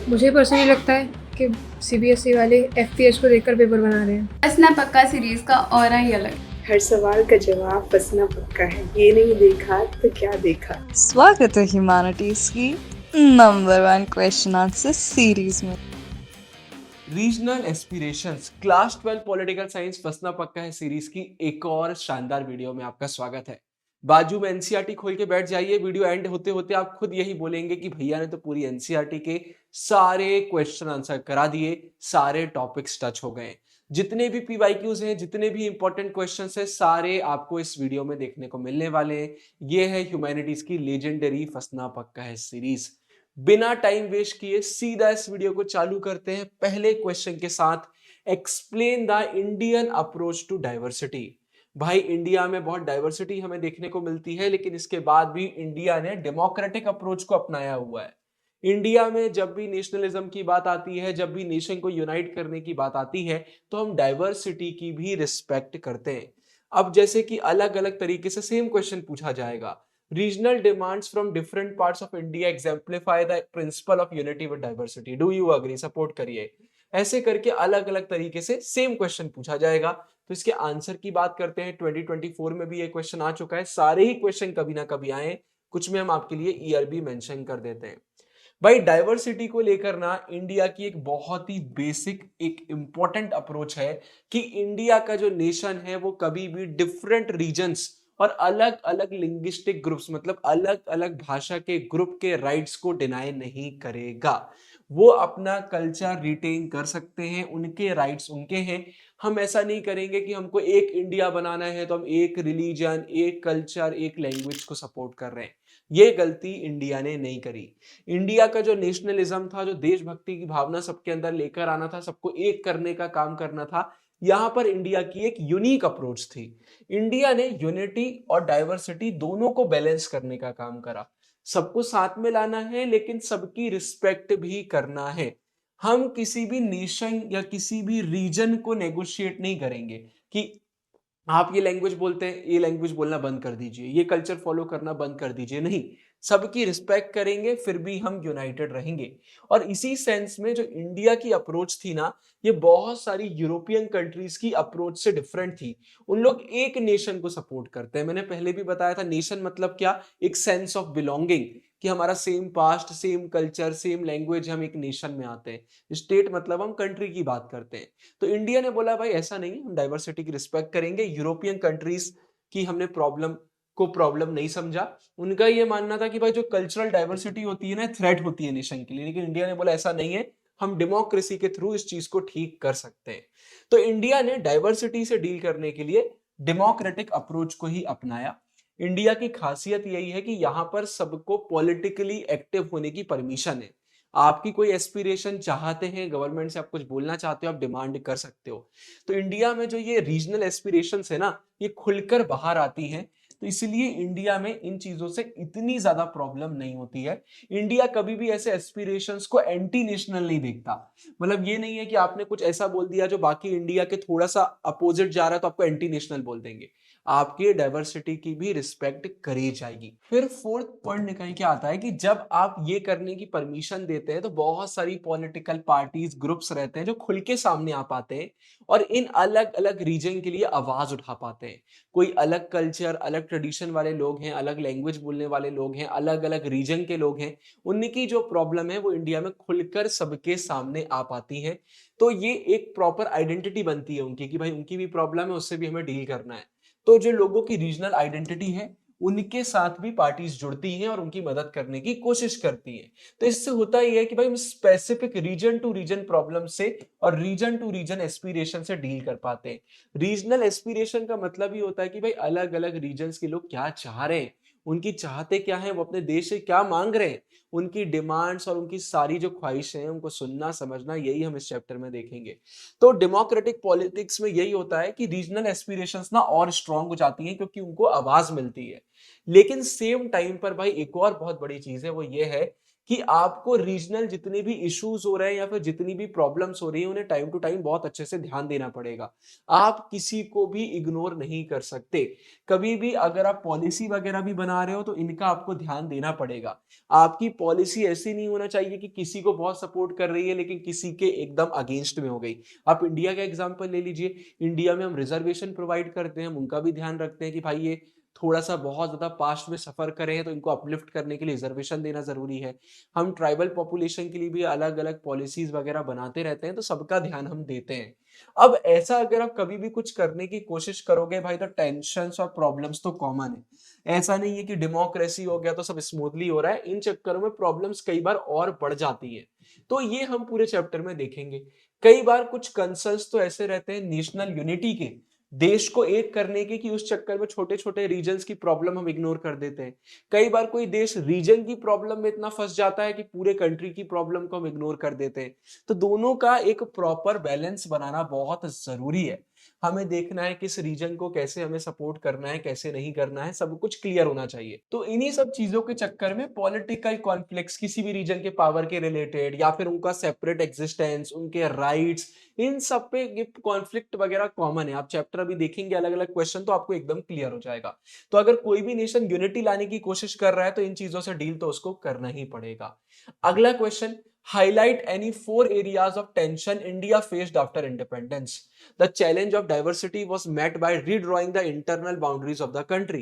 मुझे पर्सनली लगता है कि सीबीएसई वाले एफपीएस को देखकर पेपर बना रहे हैं। फंसना पक्का सीरीज का ऑरा ही अलग। हर सवाल का जवाब फंसना पक्का है। ये नहीं देखा तो क्या देखा। स्वागत है ह्यूमैनिटीज की नंबर 1 क्वेश्चन आंसर सीरीज में। Regional aspirations class 12 political science फंसना पक्का है सीरीज की एक और शानदार वीडियो में आपका स्वागत है। बाजू में एनसीईआरटी खोल के बैठ जाइए। वीडियो एंड होते होते आप खुद यही बोलेंगे कि भैया ने तो पूरी एनसीईआरटी के सारे क्वेश्चन आंसर करा दिए, सारे टॉपिक्स टच हो गए। जितने भी पीवाईक्यूज हैं, जितने भी इंपॉर्टेंट क्वेश्चंस हैं, सारे आपको इस वीडियो में देखने को मिलने वाले हैं। ये है ह्यूमैनिटीज की लेजेंडरी फंसना पक्का है सीरीज। बिना टाइम वेस्ट किए सीधा इस वीडियो को चालू करते हैं पहले क्वेश्चन के साथ। Explain the Indian approach to diversity. भाई इंडिया में बहुत डाइवर्सिटी हमें देखने को मिलती है, लेकिन इसके बाद भी इंडिया ने डेमोक्रेटिक अप्रोच को अपनाया हुआ है। इंडिया में जब भी नेशनलिज्म की बात आती है, जब भी नेशन को यूनाइट करने की बात आती है, तो हम डाइवर्सिटी की भी रिस्पेक्ट करते हैं। अब जैसे कि अलग अलग तरीके से सेम क्वेश्चन पूछा जाएगा, regional demands from different parts of India exemplify the principle of unity with diversity. Do you agree? Support करिए। ऐसे करके अलग अलग तरीके से सेम क्वेश्चन पूछा जाएगा। तो इसके आंसर की बात करते हैं। 2024 में भी ये क्वेश्चन आ चुका है। सारे ही क्वेश्चन कभी ना कभी आए, कुछ में हम आपके लिए ईयर भी मेंशन कर देते हैं। भाई डाइवर्सिटी को लेकर ना इंडिया की एक बहुत ही बेसिक एक इंपॉर्टेंट अप्रोच है कि इंडिया का जो नेशन है वो कभी भी डिफरेंट रीजन्स और अलग अलग लिंग्विस्टिक ग्रुप्स, मतलब अलग अलग भाषा के ग्रुप के राइट्स को डिनाई नहीं करेगा। वो अपना कल्चर रिटेन कर सकते हैं, उनके राइट्स उनके हैं। हम ऐसा नहीं करेंगे कि हमको एक इंडिया बनाना है तो हम एक रिलीजन, एक कल्चर, एक लैंग्वेज को सपोर्ट कर रहे हैं। ये गलती इंडिया ने नहीं करी। इंडिया का जो नेशनलिज्म था, जो देशभक्ति की भावना सबके अंदर लेकर आना था, सबको एक करने का काम करना था, यहां पर इंडिया की एक यूनिक अप्रोच थी। इंडिया ने यूनिटी और डाइवर्सिटी दोनों को बैलेंस करने का काम करा। सबको साथ में लाना है, लेकिन सबकी रिस्पेक्ट भी करना है। हम किसी भी नेशन या किसी भी रीजन को नेगोशिएट नहीं करेंगे कि आप ये लैंग्वेज बोलते हैं, ये लैंग्वेज बोलना बंद कर दीजिए, ये कल्चर फॉलो करना बंद कर दीजिए। नहीं, सबकी रिस्पेक्ट करेंगे, फिर भी हम यूनाइटेड रहेंगे। और इसी सेंस में जो इंडिया की अप्रोच थी ना, ये बहुत सारी यूरोपियन कंट्रीज की अप्रोच से डिफरेंट थी। उन लोग एक नेशन को सपोर्ट करते हैं। मैंने पहले भी बताया था, नेशन मतलब क्या, एक सेंस ऑफ बिलोंगिंग, कि हमारा same past, same culture, same language, हम एक नेशन में आते हैं। स्टेट मतलब हम कंट्री की बात करते हैं। तो इंडिया ने बोला भाई ऐसा नहीं, हम डाइवर्सिटी की रिस्पेक्ट करेंगे। यूरोपियन कंट्रीज की हमने प्रॉब्लम नहीं समझा। उनका ये मानना था कि भाई जो कल्चरल डाइवर्सिटी होती है ना, थ्रेट होती है नेशन के लिए। लेकिन इंडिया ने बोला ऐसा नहीं है, हम डेमोक्रेसी के थ्रू इस चीज को ठीक कर सकते हैं। तो इंडिया ने डाइवर्सिटी से डील करने के लिए डेमोक्रेटिक अप्रोच को ही अपनाया। इंडिया की खासियत यही है कि यहां पर सबको पॉलिटिकली एक्टिव होने की परमिशन है। आपकी कोई एस्पिरेशन चाहते हैं, गवर्नमेंट से आप कुछ बोलना चाहते हो, आप डिमांड कर सकते हो। तो इंडिया में जो ये रीजनल एस्पिरेशंस है ना, ये खुलकर बाहर आती हैं। तो इसलिए इंडिया में इन चीजों से इतनी ज्यादा प्रॉब्लम नहीं होती है। इंडिया कभी भी ऐसे एस्पिरेशंस को एंटी नेशनल नहीं देखता। मतलब ये नहीं है कि आपने कुछ ऐसा बोल दिया जो बाकी इंडिया के थोड़ा सा अपोजिट जा रहा है तो आपको एंटी नेशनल बोल देंगे। आपकी डाइवर्सिटी की भी रिस्पेक्ट करी जाएगी। फिर फोर्थ पॉइंट निकल के आता है कि जब आप ये करने की परमिशन देते हैं तो बहुत सारी पॉलिटिकल पार्टीज, ग्रुप्स रहते हैं जो खुल के सामने आ पाते हैं और इन अलग अलग रीजन के लिए आवाज उठा पाते हैं। कोई अलग कल्चर, अलग ट्रेडिशन वाले लोग हैं, अलग लैंग्वेज बोलने वाले लोग हैं, अलग अलग रीजन के लोग हैं, उनकी जो प्रॉब्लम है वो इंडिया में खुलकर सबके सामने आ पाती है। तो ये एक प्रॉपर आइडेंटिटी बनती है उनकी कि भाई उनकी भी प्रॉब्लम है, उससे भी हमें डील करना है। तो जो लोगों की रीजनल आइडेंटिटी है, उनके साथ भी पार्टीज जुड़ती हैं और उनकी मदद करने की कोशिश करती हैं। तो इससे होता ही है कि भाई हम specific region to region problem से और रीजन टू रीजन एस्पिरेशन से डील कर पाते हैं। रीजनल एस्पिरेशन का मतलब ही होता है कि भाई अलग अलग रीजन्स के लोग क्या चाह रहे हैं, उनकी चाहते क्या है, वो अपने देश से क्या मांग रहे हैं, उनकी डिमांड्स और उनकी सारी जो ख्वाहिशें हैं उनको सुनना समझना, यही हम इस चैप्टर में देखेंगे। तो डेमोक्रेटिक पॉलिटिक्स में यही होता है कि रीजनल एस्पिरेशंस ना और स्ट्रांग हो जाती हैं क्योंकि उनको आवाज मिलती है। लेकिन सेम टाइम पर भाई एक और बहुत बड़ी चीज है, वो ये है कि आपको रीजनल जितने भी इश्यूज हो रहे हैं या फिर जितनी भी प्रॉब्लम्स हो रही है उन्हें टाइम टू टाइम बहुत अच्छे से ध्यान देना पड़ेगा। आप किसी को भी इग्नोर नहीं कर सकते। कभी भी अगर आप पॉलिसी वगैरह भी बना रहे हो तो इनका आपको ध्यान देना पड़ेगा। आपकी पॉलिसी ऐसी नहीं होना चाहिए कि किसी को बहुत सपोर्ट कर रही है लेकिन किसी के एकदम अगेंस्ट में हो गई। आप इंडिया का एग्जांपल ले लीजिए, इंडिया में हम रिजर्वेशन प्रोवाइड करते हैं, हम उनका भी ध्यान रखते हैं कि भाई ये थोड़ा सा बहुत ज्यादा पास्ट में सफर करे हैं तो इनको अपलिफ्ट करने के लिए रिजर्वेशन देना जरूरी है। हम ट्राइबल पॉपुलेशन के लिए भी अलग अलग पॉलिसीज वगैरह बनाते रहते हैं, तो सबका ध्यान हम देते हैं। अब ऐसा अगर आप कभी भी कुछ करने की कोशिश करोगे भाई तो टेंशन और प्रॉब्लम्स तो कॉमन है। ऐसा नहीं है कि डेमोक्रेसी हो गया तो सब स्मूथली हो रहा है, इन चक्करों में प्रॉब्लम्स कई बार और बढ़ जाती है। तो ये हम पूरे चैप्टर में देखेंगे। कई बार कुछ कंसर्न्स तो ऐसे रहते हैं नेशनल यूनिटी के, देश को एक करने के, कि उस चक्कर में छोटे छोटे रीजन्स की प्रॉब्लम हम इग्नोर कर देते हैं। कई बार कोई देश रीजन की प्रॉब्लम में इतना फंस जाता है कि पूरे कंट्री की प्रॉब्लम को हम इग्नोर कर देते हैं। तो दोनों का एक प्रॉपर बैलेंस बनाना बहुत जरूरी है। हमें देखना है किस रीजन को कैसे हमें सपोर्ट करना है, कैसे नहीं करना है, सब कुछ क्लियर होना चाहिए। तो इन्हीं सब चीजों के चक्कर में पॉलिटिकल कॉन्फ्लिक्ट्स किसी भी रीजन के पावर के रिलेटेड या फिर उनका सेपरेट एग्जिस्टेंस, उनके राइट्स, इन सब पे ये कॉन्फ्लिक्ट वगैरह कॉमन है। आप चैप्टर अभी देखेंगे अलग अलग क्वेश्चन तो आपको एकदम क्लियर हो जाएगा। तो अगर कोई भी नेशन यूनिटी लाने की कोशिश कर रहा है तो इन चीजों से डील तो उसको करना ही पड़ेगा। अगला question, highlight any 4 areas of tension India faced after independence. The challenge of diversity was met by redrawing the internal boundaries of the country.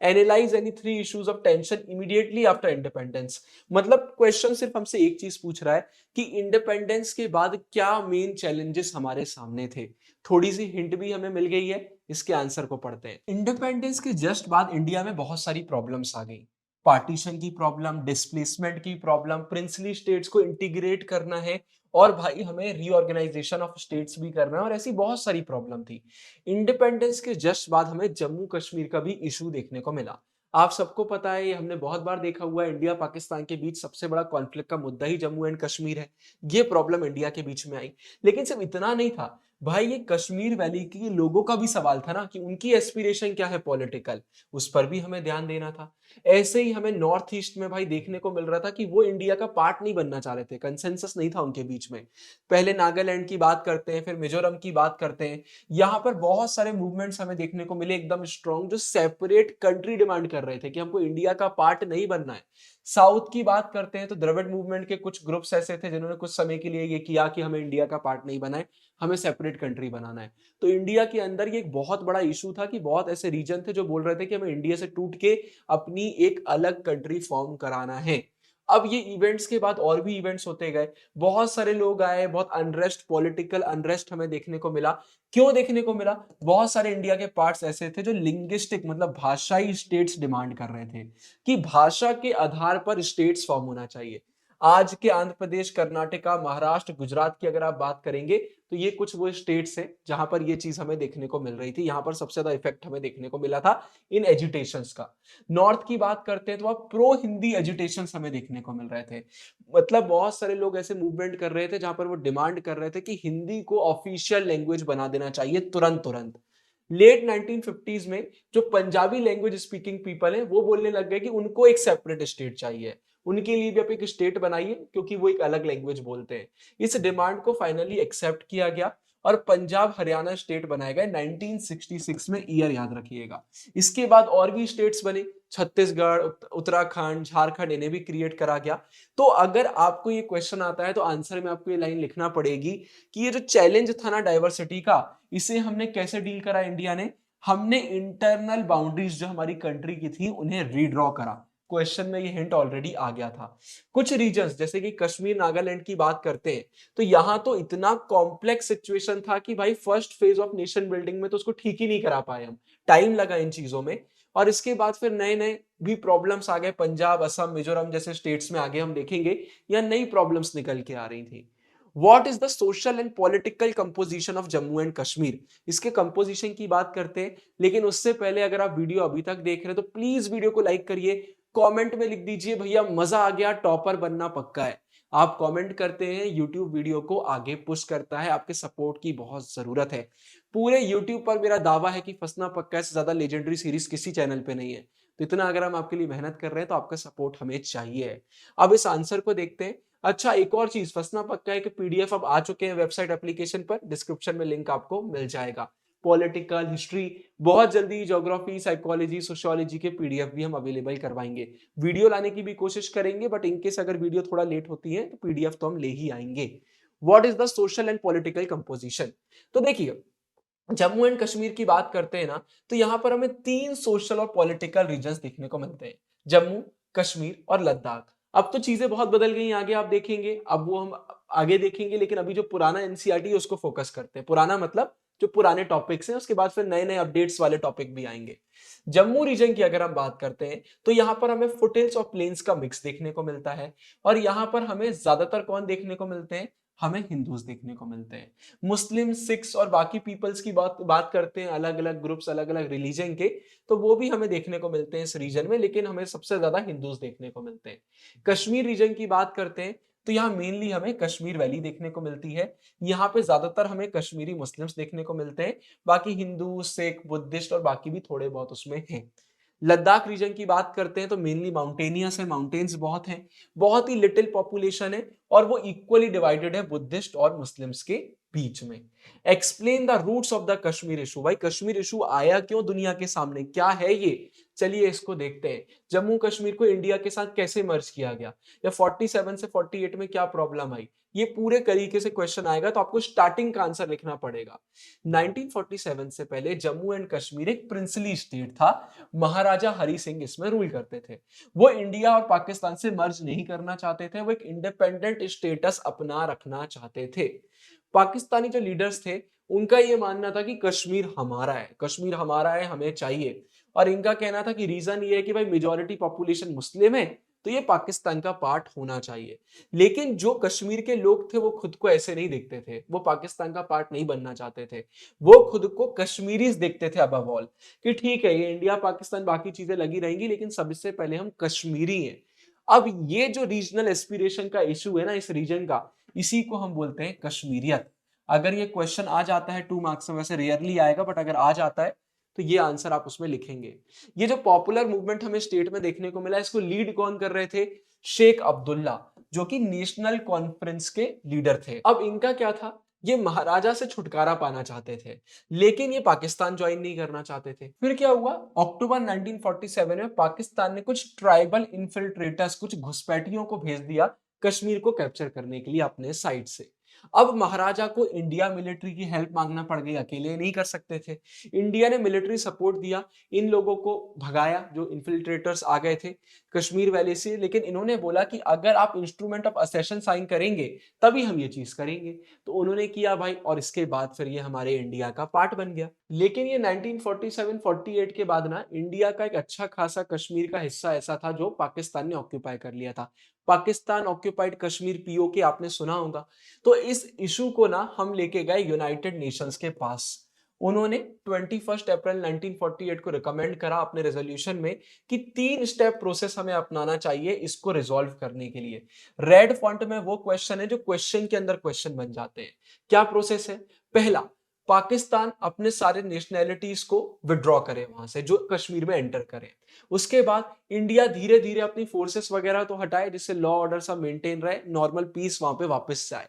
Analyze any 3 issues of tension immediately after independence. मतलब question सिर्फ हमसे एक चीज पूछ रहा है कि independence के बाद क्या मेन चैलेंजेस हमारे सामने थे। थोड़ी सी हिंट भी हमें मिल गई है, इसके आंसर को पढ़ते हैं। इंडिपेंडेंस के जस्ट बाद इंडिया में बहुत सारी प्रॉब्लम्स आ गई। पार्टीशन की प्रॉब्लम, डिस्प्लेसमेंट की प्रॉब्लम, प्रिंसली स्टेट्स को इंटीग्रेट करना है और भाई हमें रीऑर्गेनाइजेशन ऑफ स्टेट्स भी करना है, और ऐसी बहुत सारी प्रॉब्लम थी। इंडिपेंडेंस के जस्ट बाद हमें जम्मू कश्मीर का भी इशू देखने को मिला। आप सबको पता है, ये हमने बहुत बार देखा हुआ है, इंडिया पाकिस्तान के बीच सबसे बड़ा कॉन्फ्लिक्ट का मुद्दा ही जम्मू एंड कश्मीर है। ये प्रॉब्लम इंडिया के बीच में आई, लेकिन सिर्फ इतना नहीं था भाई, ये कश्मीर वैली के लोगों का भी सवाल था ना कि उनकी एस्पिरेशन क्या है पॉलिटिकल, उस पर भी हमें ध्यान देना था। ऐसे ही हमें नॉर्थ ईस्ट में भाई देखने को मिल रहा था कि वो इंडिया का पार्ट नहीं बनना चाह रहे थे, कंसेंसस नहीं था उनके बीच में। पहले नागालैंड की बात करते हैं, फिर मिजोरम की बात करते हैं, यहाँ पर बहुत सारे मूवमेंट्स हमें देखने को मिले एकदम स्ट्रॉन्ग, जो सेपरेट कंट्री डिमांड कर रहे थे कि हमको इंडिया का पार्ट नहीं बनना है। साउथ की बात करते हैं तो द्रविड़ मूवमेंट के कुछ ग्रुप्स ऐसे थे जिन्होंने कुछ समय के लिए ये किया कि हमें इंडिया का पार्ट नहीं बनाए, हमें सेपरेट कंट्री बनाना है। तो इंडिया के अंदर ये एक बहुत बड़ा इशू था कि बहुत ऐसे रीजन थे जो बोल रहे थे कि हमें इंडिया से टूट के अपनी एक अलग कंट्री फॉर्म कराना है। अब ये इवेंट्स के बाद और भी इवेंट्स होते गए, बहुत सारे लोग आए, बहुत अनरेस्ट, पॉलिटिकल अनरेस्ट हमें देखने को मिला। क्यों देखने को मिला? बहुत सारे इंडिया के पार्ट्स ऐसे थे जो लिंग्विस्टिक मतलब भाषाई स्टेट्स डिमांड कर रहे थे कि भाषा के आधार पर स्टेट्स फॉर्म होना चाहिए। आज के आंध्र प्रदेश, कर्नाटका, महाराष्ट्र, गुजरात की अगर आप बात करेंगे तो ये कुछ वो स्टेट्स हैं जहां पर ये चीज हमें देखने को मिल रही थी। यहां पर सबसे ज्यादा इफेक्ट हमें देखने को मिला था इन एजुटेशंस का। नॉर्थ की बात करते हैं तो आप प्रो हिंदी एजुटेशंस हमें देखने को मिल रहे थे। मतलब बहुत सारे लोग ऐसे मूवमेंट कर रहे थे जहां पर वो डिमांड कर रहे थे कि हिंदी को ऑफिशियल लैंग्वेज बना देना चाहिए तुरंत तुरंत। लेट 1950s में जो पंजाबी लैंग्वेज स्पीकिंग पीपल हैं वो बोलने लग गए कि उनको एक सेपरेट स्टेट चाहिए, उनके लिए भी आप एक स्टेट बनाइए क्योंकि वो एक अलग लैंग्वेज बोलते हैं। इस डिमांड को फाइनली एक्सेप्ट किया गया और पंजाब हरियाणा स्टेट बनाया गया 1966 में, ईयर याद रखिएगा। इसके बाद और भी स्टेट्स बने, छत्तीसगढ़, उत्तराखंड, झारखंड, इन्हें भी क्रिएट करा गया। तो अगर आपको ये क्वेश्चन आता है तो आंसर में आपको ये लाइन लिखना पड़ेगी कि ये जो चैलेंज था ना डाइवर्सिटी का, इसे हमने कैसे डील करा इंडिया ने? हमने इंटरनल बाउंड्रीज जो हमारी कंट्री की थी उन्हें रीड्रॉ करा। क्वेश्चन में ये हिंट ऑलरेडी आ गया था। कुछ रीजन्स जैसे कि कश्मीर, नागालैंड की बात करते हैं तो यहां तो इतना कॉम्प्लेक्स सिचुएशन था कि भाई first phase of nation building में तो उसको ठीक ही नहीं करा पाए हम, टाइम लगा इन चीजों में। और इसके बाद फिर नए नए भी प्रॉब्लम्स आ गए, पंजाब, असम, मिजोरम जैसे स्टेट्स में आगे हम देखेंगे या नई प्रॉब्लम्स निकल के आ रही थी। What is the social and political composition of Jammu and Kashmir? इसके कंपोजिशन की बात करते हैं, लेकिन उससे पहले अगर आप वीडियो अभी तक देख रहे हैं तो प्लीज वीडियो को लाइक करिए, कमेंट में लिख दीजिए भैया मजा आ गया, टॉपर बनना पक्का है। आप कमेंट करते हैं, यूट्यूब वीडियो को आगे पुश करता है, आपके सपोर्ट की बहुत जरूरत है। पूरे यूट्यूब पर मेरा दावा है कि फंसना पक्का है से ज्यादा लेजेंडरी सीरीज किसी चैनल पे नहीं है। तो इतना अगर हम आपके लिए मेहनत कर रहे हैं तो आपका सपोर्ट हमें चाहिए। अब इस आंसर को देखते हैं। अच्छा, एक और चीज, फंसना पक्का है कि पीडीएफ अब आ चुके हैं वेबसाइट एप्लीकेशन पर, डिस्क्रिप्शन में लिंक आपको मिल जाएगा। पॉलिटिकल, हिस्ट्री, बहुत जल्दी ज्योग्राफी, साइकोलॉजी, सोशियोलॉजी के पीडीएफ भी हम अवेलेबल करवाएंगे। वीडियो लाने की भी कोशिश करेंगे, बट इनकेस अगर वीडियो थोड़ा लेट होती है तो पीडीएफ तो हम ले ही आएंगे। What is the social and political composition? तो देखिए, जम्मू एंड कश्मीर की बात करते हैं ना, तो यहां पर हमें 3 सोशल और पॉलिटिकल रीजन्स देखने को मिलते हैं, जम्मू, कश्मीर और लद्दाख। अब तो चीजें बहुत बदल गई, आगे आप देखेंगे, अब वो हम आगे देखेंगे, लेकिन अभी जो पुराना एनसीईआरटी है उसको फोकस करते हैं। पुराना मतलब जो पुराने टॉपिक्स हैं, उसके बाद फिर नए नए अपडेट्स वाले टॉपिक भी आएंगे। जम्मू रीजन की अगर हम बात करते हैं तो यहाँ पर हमें फुटहिल्स और प्लेन्स का मिक्स देखने को मिलता है, और यहाँ पर हमें ज्यादातर कौन देखने को मिलते हैं? हमें हिंदूज देखने को मिलते हैं। मुस्लिम, सिख्स और बाकी पीपल्स की बात करते हैं, अलग अलग ग्रुप्स, अलग अलग रिलीजन के, तो वो भी हमें देखने को मिलते हैं इस रीजन में, लेकिन हमें सबसे ज्यादा हिंदूज देखने को मिलते हैं। कश्मीर रीजन की बात करते हैं तो यहाँ मेनली हमें कश्मीर वैली देखने को मिलती है। यहाँ पे ज्यादातर हमें कश्मीरी मुस्लिम्स देखने को मिलते हैं, बाकी हिंदू, सिख, बुद्धिस्ट और बाकी भी थोड़े बहुत उसमें हैं। लद्दाख रीजन की बात करते हैं तो मेनली माउंटेनियस है, माउंटेन्स बहुत हैं, बहुत ही लिटिल पॉपुलेशन है, और वो इक्वली डिवाइडेड है बुद्धिस्ट और मुस्लिम्स के बीच में। Explain the roots of the Kashmir issue. भाई कश्मीर इशू आया क्यों दुनिया के सामने, क्या है ये? चलिए इसको देखते हैं। जम्मू कश्मीर को इंडिया के साथ कैसे मर्ज किया गया, या 47 से 48 में क्या प्रॉब्लम आई, ये पूरे तरीके से क्वेश्चन आएगा, तो आपको स्टार्टिंग का आंसर लिखना पड़ेगा। 1947 से पहले जम्मू एंड कश्मीर एक प्रिंसली स्टेट था, महाराजा हरि सिंह इसमें रूल करते थे। वो इंडिया और पाकिस्तान से मर्ज नहीं करना चाहते थे, वो एक इंडिपेंडेंट स्टेटस अपना रखना चाहते थे। पाकिस्तानी जो लीडर्स थे उनका ये मानना था कि कश्मीर हमारा है, कश्मीर हमारा है, हमें चाहिए, और इनका कहना था कि रीजन ये है कि भाई मेजॉरिटी पॉपुलेशन मुस्लिम है, तो ये पाकिस्तान का पार्ट होना चाहिए। लेकिन जो कश्मीर के लोग थे वो खुद को ऐसे नहीं देखते थे, वो पाकिस्तान का पार्ट नहीं बनना चाहते थे, वो खुद को कश्मीरीज देखते थे अबव ऑल, कि ठीक है ये इंडिया पाकिस्तान बाकी चीजें लगी रहेंगी, लेकिन सबसे पहले हम कश्मीरी हैं। अब ये जो रीजनल एस्पिरेशन का इशू है ना इस रीजन का, इसी को हम बोलते हैं कश्मीरियत। अगर ये क्वेश्चन आ जाता है 2 मार्क्स में, वैसे रेयरली आएगा, बट अगर आ जाता है तो ये आंसर आप उसमें लिखेंगे। ये जो पॉपुलर मूवमेंट हमें स्टेट में देखने को मिला, इसको लीड कौन कर रहे थे? शेख अब्दुल्ला, जो कि नेशनल कॉन्फ्रेंस के लीडर थे। अब इनका क्या था, ये महाराजा से छुटकारा पाना चाहते थे, लेकिन ये पाकिस्तान ज्वाइन नहीं करना चाहते थे। फिर क्या हुआ, अक्टूबर 1947 में पाकिस्तान ने कुछ ट्राइबल इन्फिल्ट्रेटर्स, कुछ घुसपैठियों को भेज दिया कश्मीर को कैप्चर करने के लिए अपने साइड से। अब महाराजा को इंडिया मिलिट्री की हेल्प मांगना पड़ गई, अकेले नहीं कर सकते थे। इंडिया ने मिलिट्री सपोर्ट दिया, इन लोगों को भगाया जो इन्फिल्ट्रेटर्स आ गए थे कश्मीर वैली से, लेकिन इन्होंने बोला कि अगर आप इंस्ट्रूमेंट ऑफ असेशन साइन करेंगे तभी हम ये चीज करेंगे। तो उन्होंने किया भाई, और इसके बाद फिर ये हमारे इंडिया का पार्ट बन गया। लेकिन ये 1947-48 के बाद ना इंडिया का एक अच्छा खासा कश्मीर का हिस्सा ऐसा था जो पाकिस्तान ने ऑक्यूपाई कर लिया था। पाकिस्तान ऑक्यूपाइड कश्मीर, पीओके आपने सुना होगा। तो इस इशू को ना हम लेके गए यूनाइटेड नेशंस के पास। उन्होंने 21 अप्रैल 1948 को रिकमेंड करा अपने रेजोल्यूशन में कि 3 स्टेप प्रोसेस हमें अपनाना चाहिए इसको रिजॉल्व करने के लिए। रेड फॉन्ट में वो क्वेश्चन है जो क्वेश्चन के अंदर क्वेश्चन बन जाते हैं। क्या प्रोसेस है? पहला, पाकिस्तान अपने सारे नेशनैलिटीज को विड्रॉ करे वहां से जो कश्मीर में एंटर करे। उसके बाद इंडिया धीरे धीरे अपनी फोर्सेस वगैरह तो हटाए, जिससे लॉ ऑर्डर सब मेंटेन रहे, नॉर्मल पीस वहां पे वापस से आए।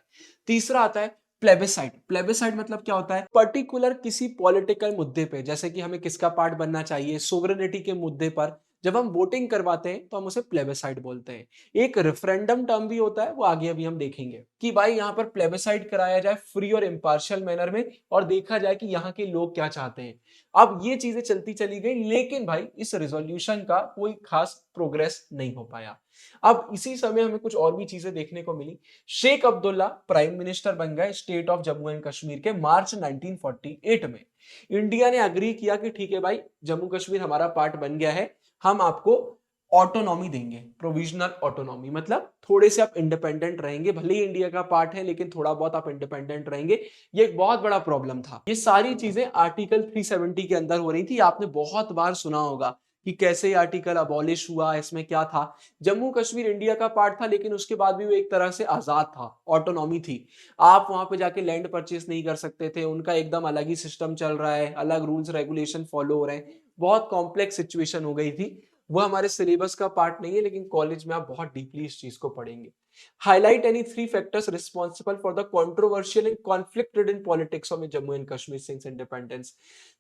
तीसरा आता है प्लेबिसाइड। प्लेबिसाइड मतलब क्या होता है? पर्टिकुलर किसी पॉलिटिकल मुद्दे पे, जैसे कि हमें किसका पार्ट बनना चाहिए, सोवरेनिटी के मुद्दे पर जब हम वोटिंग करवाते हैं तो हम उसे प्लेबिसाइड बोलते हैं। एक रेफरेंडम टर्म भी होता है, वो आगे अभी हम देखेंगे कि भाई यहाँ पर प्लेबिसाइड कराया जाए फ्री और इम्पार्शियल मैनर में, और देखा जाए कि यहाँ के लोग क्या चाहते हैं। अब ये चीजें चलती चली गई, लेकिन भाई इस रेजोल्यूशन का कोई खास प्रोग्रेस नहीं हो पाया। अब इसी समय हमें कुछ और भी चीजें देखने को मिली। शेख अब्दुल्ला प्राइम मिनिस्टर बन गए state of Jammu and Kashmir के मार्च 1948 में। इंडिया ने अग्री किया कि ठीक है भाई, जम्मू कश्मीर हमारा पार्ट बन गया है, हम आपको ऑटोनॉमी देंगे, प्रोविजनल ऑटोनॉमी, मतलब थोड़े से आप इंडिपेंडेंट रहेंगे, भले ही इंडिया का पार्ट है लेकिन थोड़ा बहुत आप इंडिपेंडेंट रहेंगे। ये एक बहुत बड़ा प्रॉब्लम था। ये सारी चीजें आर्टिकल 370 के अंदर हो रही थी। आपने बहुत बार सुना होगा कि कैसे ये आर्टिकल अबॉलिश हुआ, इसमें क्या था। जम्मू कश्मीर इंडिया का पार्ट था, लेकिन उसके बाद भी वो एक तरह से आजाद था, ऑटोनॉमी थी। आप वहां पे जाके लैंड परचेस नहीं कर सकते थे, उनका एकदम अलग ही सिस्टम चल रहा है, अलग रूल्स रेगुलेशन फॉलो हो रहे हैं, बहुत कॉम्प्लेक्स सिचुएशन हो गई थी। वो हमारे सिलेबस का पार्ट नहीं है, लेकिन कॉलेज में आप बहुत डीपली इस चीज को पढ़ेंगे। Highlight any 3 factors responsible for the controversial and conflict in politics of Jammu and Kashmir since independence.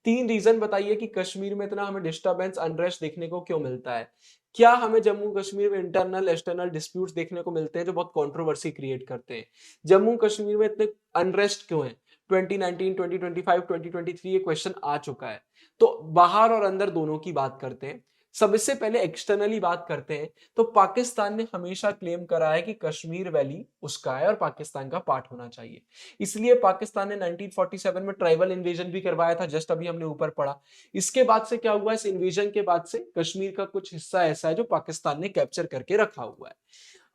3 reason बताइए कि कश्मीर में इतना हमें डिस्टर्बेंस, अनरेस्ट देखने को क्यों मिलता है। क्या हमें जम्मू कश्मीर में इंटरनल एक्सटर्नल डिस्प्यूट्स देखने को मिलते हैं जो बहुत कंट्रोवर्सी क्रिएट करते हैं। जम्मू कश्मीर में इतने अनरेस्ट क्यों है। 2019, 2025, 2023 ये क्वेश्चन आ चुका है। तो बाहर और अंदर दोनों की बात करते हैं। सबसे पहले एक्सटर्नली बात करते हैं तो पाकिस्तान ने हमेशा क्लेम करा है कि कश्मीर वैली उसका है और पाकिस्तान का पार्ट होना चाहिए। इसलिए पाकिस्तान ने 1947 में ट्राइबल इन्वेजन भी करवाया था, जस्ट अभी हमने ऊपर पढ़ा। इसके बाद से क्या हुआ, इस इन्वेजन के बाद से कश्मीर का कुछ हिस्सा ऐसा है जो पाकिस्तान ने कैप्चर करके रखा हुआ है।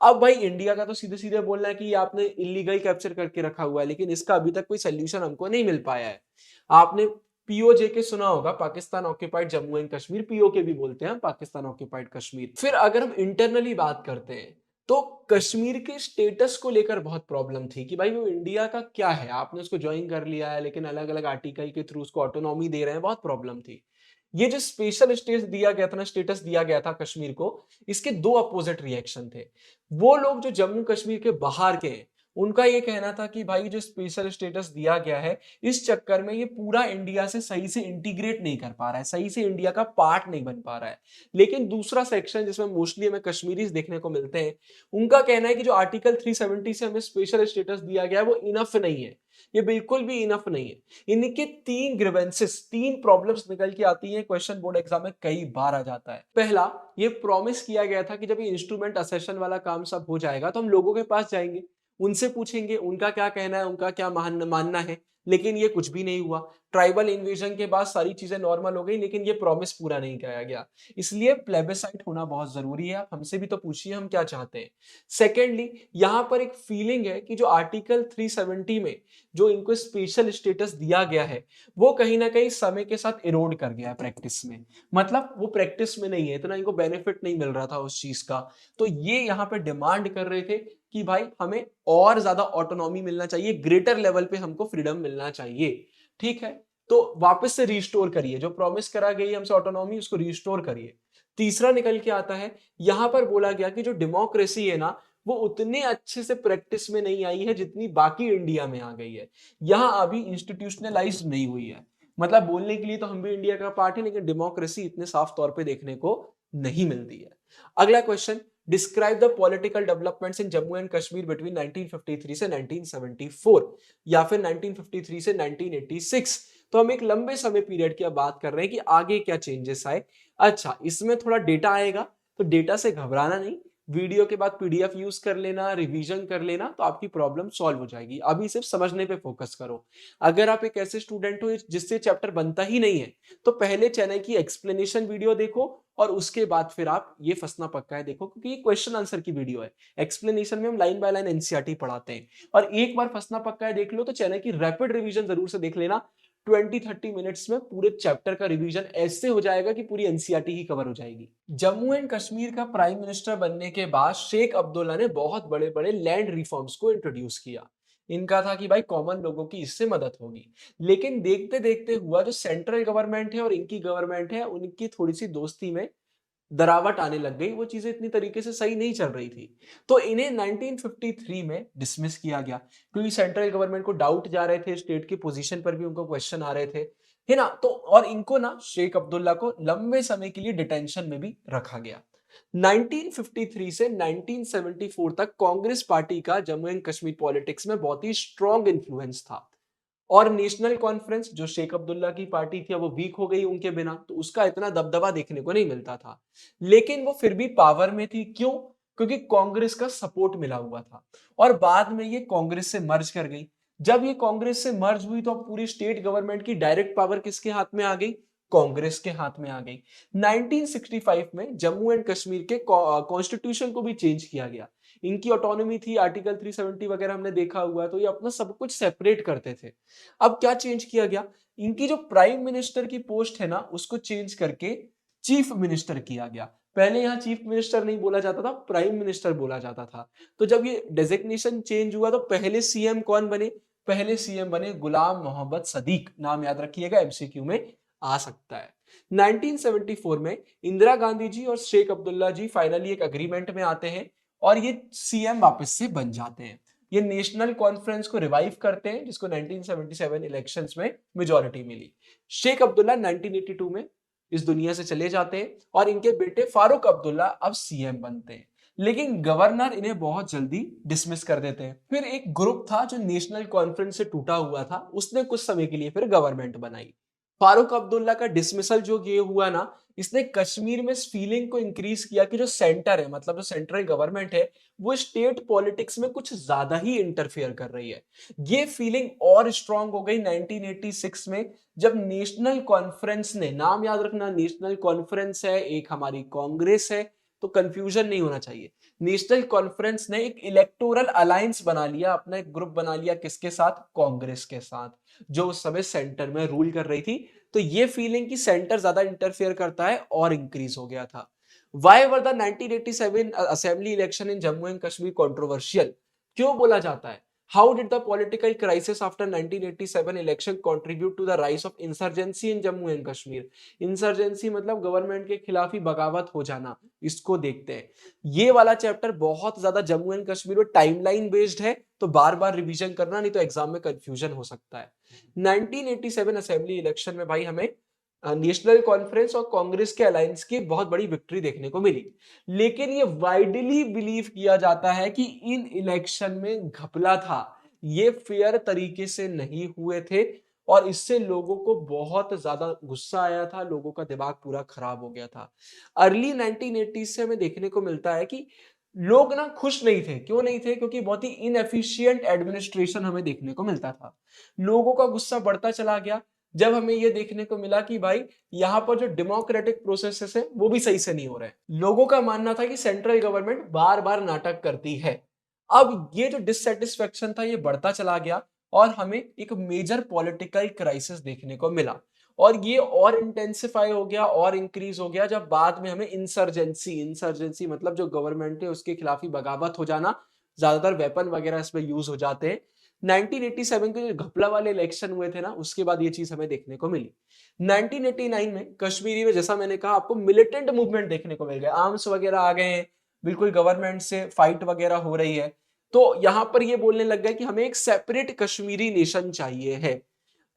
अब भाई इंडिया का तो सीधे सीधे बोलना है कि ये आपने इलीगल कैप्चर करके रखा हुआ है, लेकिन इसका अभी तक कोई सोल्यूशन हमको नहीं मिल पाया है। आपने पीओजे के सुना होगा, Pakistan occupied Jammu and Kashmir, PoK भी बोलते हैं पाकिस्तान ऑक्यूपाइड कश्मीर। फिर अगर हम इंटरनली बात करते हैं तो कश्मीर के स्टेटस को लेकर बहुत प्रॉब्लम थी कि भाई वो इंडिया का क्या है, आपने उसको ज्वाइन कर लिया है लेकिन अलग अलग आर्टिकल के थ्रू उसको ऑटोनॉमी दे रहे हैं, बहुत प्रॉब्लम थी। ये जो स्पेशल स्टेटस दिया गया था ना, स्टेटस दिया गया था कश्मीर को, इसके दो अपोजिट रिएक्शन थे। वो लोग जो जम्मू कश्मीर के बाहर के हैं उनका ये कहना था कि भाई जो स्पेशल स्टेटस दिया गया है इस चक्कर में ये पूरा इंडिया से सही से इंटीग्रेट नहीं कर पा रहा है, सही से इंडिया का पार्ट नहीं बन पा रहा है। लेकिन दूसरा सेक्शन जिसमें मोस्टली हमें कश्मीरीज देखने को मिलते हैं, उनका कहना है कि जो आर्टिकल 370 से हमें स्पेशल स्टेटस दिया गया है वो इनफ नहीं है, ये बिल्कुल भी इनफ नहीं है। इनके 3 ग्रीवेंसेस, 3 प्रॉब्लम्स निकल के आती हैं, क्वेश्चन बोर्ड एग्जाम में कई बार आ जाता है। पहला, ये प्रॉमिस किया गया था कि जब ये इंस्ट्रूमेंट असेशन वाला काम सब हो जाएगा तो हम लोगों के पास जाएंगे, उनसे पूछेंगे उनका क्या कहना है, उनका क्या मानना है, लेकिन ये कुछ भी नहीं हुआ। ट्राइबल इन्वेजन के बाद सारी चीजें नॉर्मल हो गई, लेकिन ये प्रॉमिस पूरा नहीं किया गया। इसलिए प्लेबिसाइट होना बहुत जरूरी है। आप हमसे भी तो पूछिए हम क्या चाहते हैं। सेकेंडली, यहां पर एक फीलिंग है कि जो आर्टिकल 370 में जो इनको स्पेशल स्टेटस दिया गया है वो कहीं ना कहीं समय के साथ इरोड कर गया है प्रैक्टिस में, मतलब वो प्रैक्टिस में नहीं है, इतना इनको बेनिफिट नहीं मिल रहा था उस चीज का। तो ये यहाँ पे डिमांड कर रहे थे कि भाई हमें और ज्यादा ऑटोनॉमी मिलना चाहिए, ग्रेटर लेवल पे हमको फ्रीडम मिलना चाहिए। ठीक है, तो वापस से रिस्टोर करिए, जो प्रॉमिस करा गई हमसे ऑटोनॉमी उसको रिस्टोर करिए। तीसरा निकल के आता है, यहां पर बोला गया कि जो डेमोक्रेसी है ना वो उतने अच्छे से प्रैक्टिस में नहीं आई है जितनी बाकी इंडिया में आ गई है, यहां अभी इंस्टीट्यूशनलाइज नहीं हुई है। मतलब बोलने के लिए तो हम भी इंडिया का पार्ट है, लेकिन डेमोक्रेसी इतने साफ तौर पे देखने को नहीं मिलती है। अगला question, describe the political developments in Jammu and Kashmir between 1953 से 1974 या फिर 1953 से 1986। तो हम एक लंबे समय पीरियड की अब बात कर रहे हैं कि आगे क्या चेंजेस आए। अच्छा, इसमें थोड़ा डेटा आएगा, तो डेटा से घबराना नहीं, वीडियो के बाद पीडीएफ यूज कर लेना, रिवीजन कर लेना, तो आपकी प्रॉब्लम सॉल्व हो जाएगी। अभी सिर्फ समझने पे फोकस करो। अगर आप एक ऐसे स्टूडेंट हो जिससे चैप्टर बनता ही नहीं है तो पहले चैनल की एक्सप्लेनेशन वीडियो देखो और उसके बाद फिर आप ये फंसना पक्का है देखो, क्योंकि ये क्वेश्चन आंसर की वीडियो है। एक्सप्लेनेशन में हम लाइन बाय लाइन एनसीईआरटी पढ़ाते हैं। और एक बार फंसना पक्का है देख लो तो चैनल की रैपिड रिवीजन जरूर से देख लेना। 20-30 मिनट्स में पूरे चैप्टर का रिवीजन ऐसे हो जाएगा कि पूरी एनसीईआरटी ही कवर हो जाएगी। जम्मू एंड कश्मीर का प्राइम मिनिस्टर बनने के बाद शेख अब्दुल्ला ने बहुत बड़े बड़े लैंड रिफॉर्म्स को इंट्रोड्यूस किया। इनका था कि भाई कॉमन लोगों की इससे मदद होगी, लेकिन देखते देखते हुआ जो सेंट्रल गवर्नमेंट है और इनकी गवर्नमेंट है उनकी थोड़ी सी दोस्ती में दरावट आने लग गई, वो चीजें इतनी तरीके से सही नहीं चल रही थी। तो इन्हें 1953 में डिसमिस किया गया, क्योंकि सेंट्रल गवर्नमेंट को डाउट जा रहे थे, स्टेट की पोजीशन पर भी उनको क्वेश्चन आ रहे थे, है ना। तो और इनको ना शेख अब्दुल्ला को लंबे समय के लिए डिटेंशन में भी रखा गया। 1953 से 1974 तक कांग्रेस पार्टी का जम्मू एंड कश्मीर पॉलिटिक्स में बहुत ही स्ट्रॉन्ग इन्फ्लुएंस था। और नेशनल कॉन्फ्रेंस जो शेख अब्दुल्ला की पार्टी थी वो वीक हो गई उनके बिना, तो उसका इतना दबदबा देखने को नहीं मिलता था, लेकिन वो फिर भी पावर में थी। क्यों? क्योंकि कांग्रेस का सपोर्ट मिला हुआ था। और बाद में ये कांग्रेस से मर्ज कर गई। जब ये कांग्रेस से मर्ज हुई तो अब पूरी स्टेट गवर्नमेंट की डायरेक्ट पावर किसके हाथ में आ गई? कांग्रेस के हाथ में आ गई। 1965 में जम्मू एंड कश्मीर के कॉन्स्टिट्यूशन को भी चेंज किया गया। इनकी ऑटोनॉमी थी, आर्टिकल 370 वगैरह हमने देखा हुआ है, तो ये अपना सब कुछ सेपरेट करते थे। अब क्या चेंज किया गया? इनकी जो प्राइम मिनिस्टर की पोस्ट है ना उसको चेंज करके चीफ मिनिस्टर किया गया। पहले यहाँ चीफ मिनिस्टर नहीं बोला जाता था, प्राइम मिनिस्टर बोला जाता था। तो जब ये डेजिग्नेशन चेंज हुआ तो पहले सीएम कौन बने? पहले सीएम बने गुलाम मोहम्मद सदीक। नाम याद रखिएगा, एमसीक्यू में आ सकता है। 1974 में इंदिरा गांधी जी और शेख अब्दुल्ला जी फाइनली एक अग्रीमेंट में आते हैं और ये सीएम वापस से बन जाते हैं। ये नेशनल कॉन्फ्रेंस को रिवाइव करते हैं जिसको 1977 इलेक्शंस में मेजॉरिटी मिली। शेख अब्दुल्ला 1982 में इस दुनिया से चले जाते हैं और इनके बेटे फारूक अब्दुल्ला अब सीएम बनते हैं, लेकिन गवर्नर इन्हें बहुत जल्दी डिसमिस कर देते हैं। फिर एक ग्रुप था जो नेशनल कॉन्फ्रेंस से टूटा हुआ था, उसने कुछ समय के लिए फिर गवर्नमेंट बनाई। फारूक अब्दुल्ला का डिसमिसल जो ये हुआ ना, इसने कश्मीर में इस फीलिंग को इंक्रीज किया कि जो सेंटर है, मतलब जो सेंट्रल गवर्नमेंट है, वो स्टेट पॉलिटिक्स में कुछ ज्यादा ही इंटरफेयर कर रही है। ये फीलिंग और स्ट्रांग हो गई 1986 में, जब नेशनल कॉन्फ्रेंस ने, नाम याद रखना, नेशनल कॉन्फ्रेंस है, एक हमारी कांग्रेस है, तो कंफ्यूजन नहीं होना चाहिए। नेशनल कॉन्फ्रेंस ने एक इलेक्टोरल अलायंस बना लिया, अपना एक ग्रुप बना लिया, किसके साथ? कांग्रेस के साथ, जो उस समय सेंटर में रूल कर रही थी। तो ये फीलिंग कि सेंटर ज्यादा इंटरफेयर करता है और इंक्रीज हो गया था। Why were the 1987 assembly election in Jammu and Kashmir controversial? क्यों बोला जाता है? How did the political crisis after 1987 election contribute to the rise of insurgency in Jammu and Kashmir? Insurgency मतलब गवर्नमेंट के खिलाफ ही बगावत हो जाना, इसको देखते हैं। ये वाला चैप्टर बहुत ज्यादा जम्मू एंड कश्मीर में टाइमलाइन बेस्ड है, तो बार बार रिवीजन करना, नहीं तो एग्जाम में कंफ्यूजन हो सकता है। 1987 असेंबली इलेक्शन में भाई हमें नेशनल कॉन्फ्रेंस और कांग्रेस के अलायंस की बहुत बड़ी विक्ट्री देखने को मिली, लेकिन ये वाइडली बिलीव किया जाता है कि इन इलेक्शन में घपला था, ये फेयर तरीके से नहीं हुए थे और इससे लोगों को बहुत ज्यादा गुस्सा आया था, लोगों का दिमाग पूरा खराब हो गया था। अर्ली 1980 से हमें देखने को मिलता है कि लोग ना खुश नहीं थे। क्यों नहीं थे? क्योंकि बहुत ही इनएफिशिएंट एडमिनिस्ट्रेशन हमें देखने को मिलता था। लोगों का गुस्सा बढ़ता चला गया जब हमें यह देखने को मिला कि भाई यहाँ पर जो डेमोक्रेटिक प्रोसेसेस है वो भी सही से नहीं हो रहे हैं। लोगों का मानना था कि सेंट्रल गवर्नमेंट बार बार नाटक करती है। अब ये जो डिससेटिस्फेक्शन था ये बढ़ता चला गया और हमें एक मेजर पॉलिटिकल क्राइसिस देखने को मिला और ये और इंटेंसिफाई हो गया और इंक्रीज हो गया जब बाद में हमें इंसर्जेंसी मतलब जो गवर्नमेंट है उसके खिलाफ ही बगावत हो जाना, ज्यादातर वेपन वगैरह इसमें यूज हो जाते हैं। 1987 के जो घपला वाले इलेक्शन हुए थे ना, उसके बाद ये चीज हमें देखने को मिली। 1989 में कश्मीरी में जैसा मैंने कहा आपको मिलिटेंट मूवमेंट देखने को मिल गया, आर्म्स वगैरह आ गए हैं, बिल्कुल गवर्नमेंट से फाइट वगैरह हो रही है। तो यहां पर ये बोलने लग गए कि हमें एक सेपरेट कश्मीरी नेशन चाहिए है।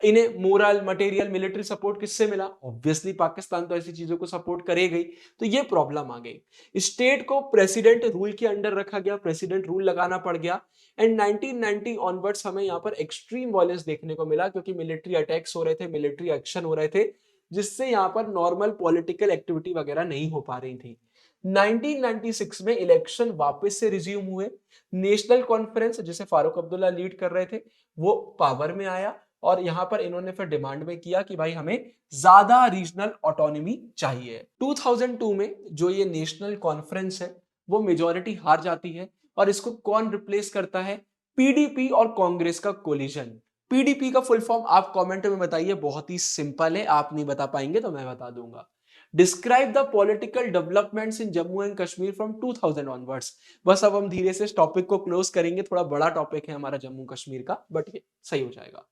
इन्हें मोरल, मटेरियल, मिलिट्री सपोर्ट किससे मिला? ऑब्वियसली पाकिस्तान तो ऐसी चीजों को सपोर्ट करेगी। तो ये प्रॉब्लम आ गई। स्टेट को प्रेसिडेंट रूल के अंडर रखा गया, प्रेसिडेंट रूल लगाना पड़ गया एंड 1990 ऑनवर्ड्स हमें यहाँ पर एक्सट्रीम वायलेंस देखने को मिला क्योंकि मिलिट्री अटैक्स हो रहे थे, मिलिट्री एक्शन हो रहे थे, जिससे यहाँ पर नॉर्मल पॉलिटिकल एक्टिविटी वगैरह नहीं हो पा रही थी। 1996 में इलेक्शन वापस से रिज्यूम हुए। नेशनल कॉन्फ्रेंस जिसे फारूक अब्दुल्ला लीड कर रहे थे वो पावर में आया और यहां पर इन्होंने फिर डिमांड में किया कि भाई हमें ज्यादा रीजनल ऑटोनॉमी चाहिए। 2002 में जो ये नेशनल कॉन्फ्रेंस है वो मेजॉरिटी हार जाती है और इसको कौन रिप्लेस करता है? पीडीपी और कांग्रेस का कोलिजन। पीडीपी का फुल फॉर्म आप कमेंट में बताइए, बहुत ही सिंपल है, आप नहीं बता पाएंगे तो मैं बता दूंगा। Describe the political developments in Jammu and Kashmir from 2000 onwards. बस अब हम धीरे से इस टॉपिक को क्लोज करेंगे, थोड़ा बड़ा टॉपिक है हमारा जम्मू कश्मीर का, बट ये सही हो जाएगा।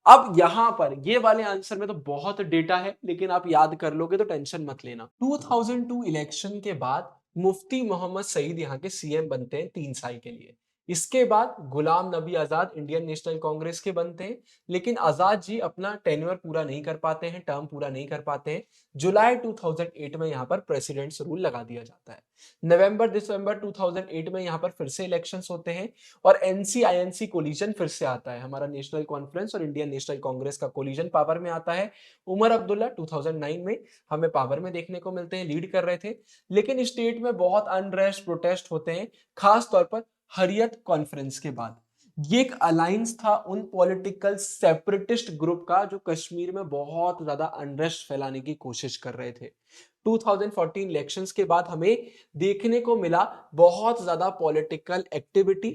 अब यहां पर ये वाले आंसर में तो बहुत डेटा है, लेकिन आप याद कर लोगे तो टेंशन मत लेना। 2002 इलेक्शन के बाद मुफ्ती मोहम्मद सईद यहाँ के सीएम बनते हैं 3 साल के लिए। इसके बाद गुलाम नबी आजाद इंडियन नेशनल कांग्रेस के बनते हैं, लेकिन आजाद जी अपना टेन्योर पूरा नहीं कर पाते हैं, टर्म पूरा नहीं कर पाते हैं। जुलाई 2008 में यहाँ पर प्रेसिडेंट्स रूल लगा दिया जाता है। नवंबर दिसंबर 2008 में यहाँ पर फिर से इलेक्शंस होते हैं और एनसी-आईएनसी कोलिजन फिर से आता है। हमारा नेशनल कॉन्फ्रेंस और इंडियन नेशनल कांग्रेस का कोलिजन पावर में आता है। उमर अब्दुल्ला 2009 में हमें पावर में देखने को मिलते हैं, लीड कर रहे थे, लेकिन स्टेट में बहुत अनरेस्ट, प्रोटेस्ट होते हैं, खास तौर पर हरियत कॉन्फ्रेंस के बाद। ये एक अलायंस था उन पॉलिटिकल सेपरेटिस्ट ग्रुप का जो कश्मीर में बहुत ज्यादा अनरेस्ट फैलाने की कोशिश कर रहे थे। 2014 इलेक्शंस के बाद हमें देखने को मिला बहुत ज्यादा पॉलिटिकल एक्टिविटी।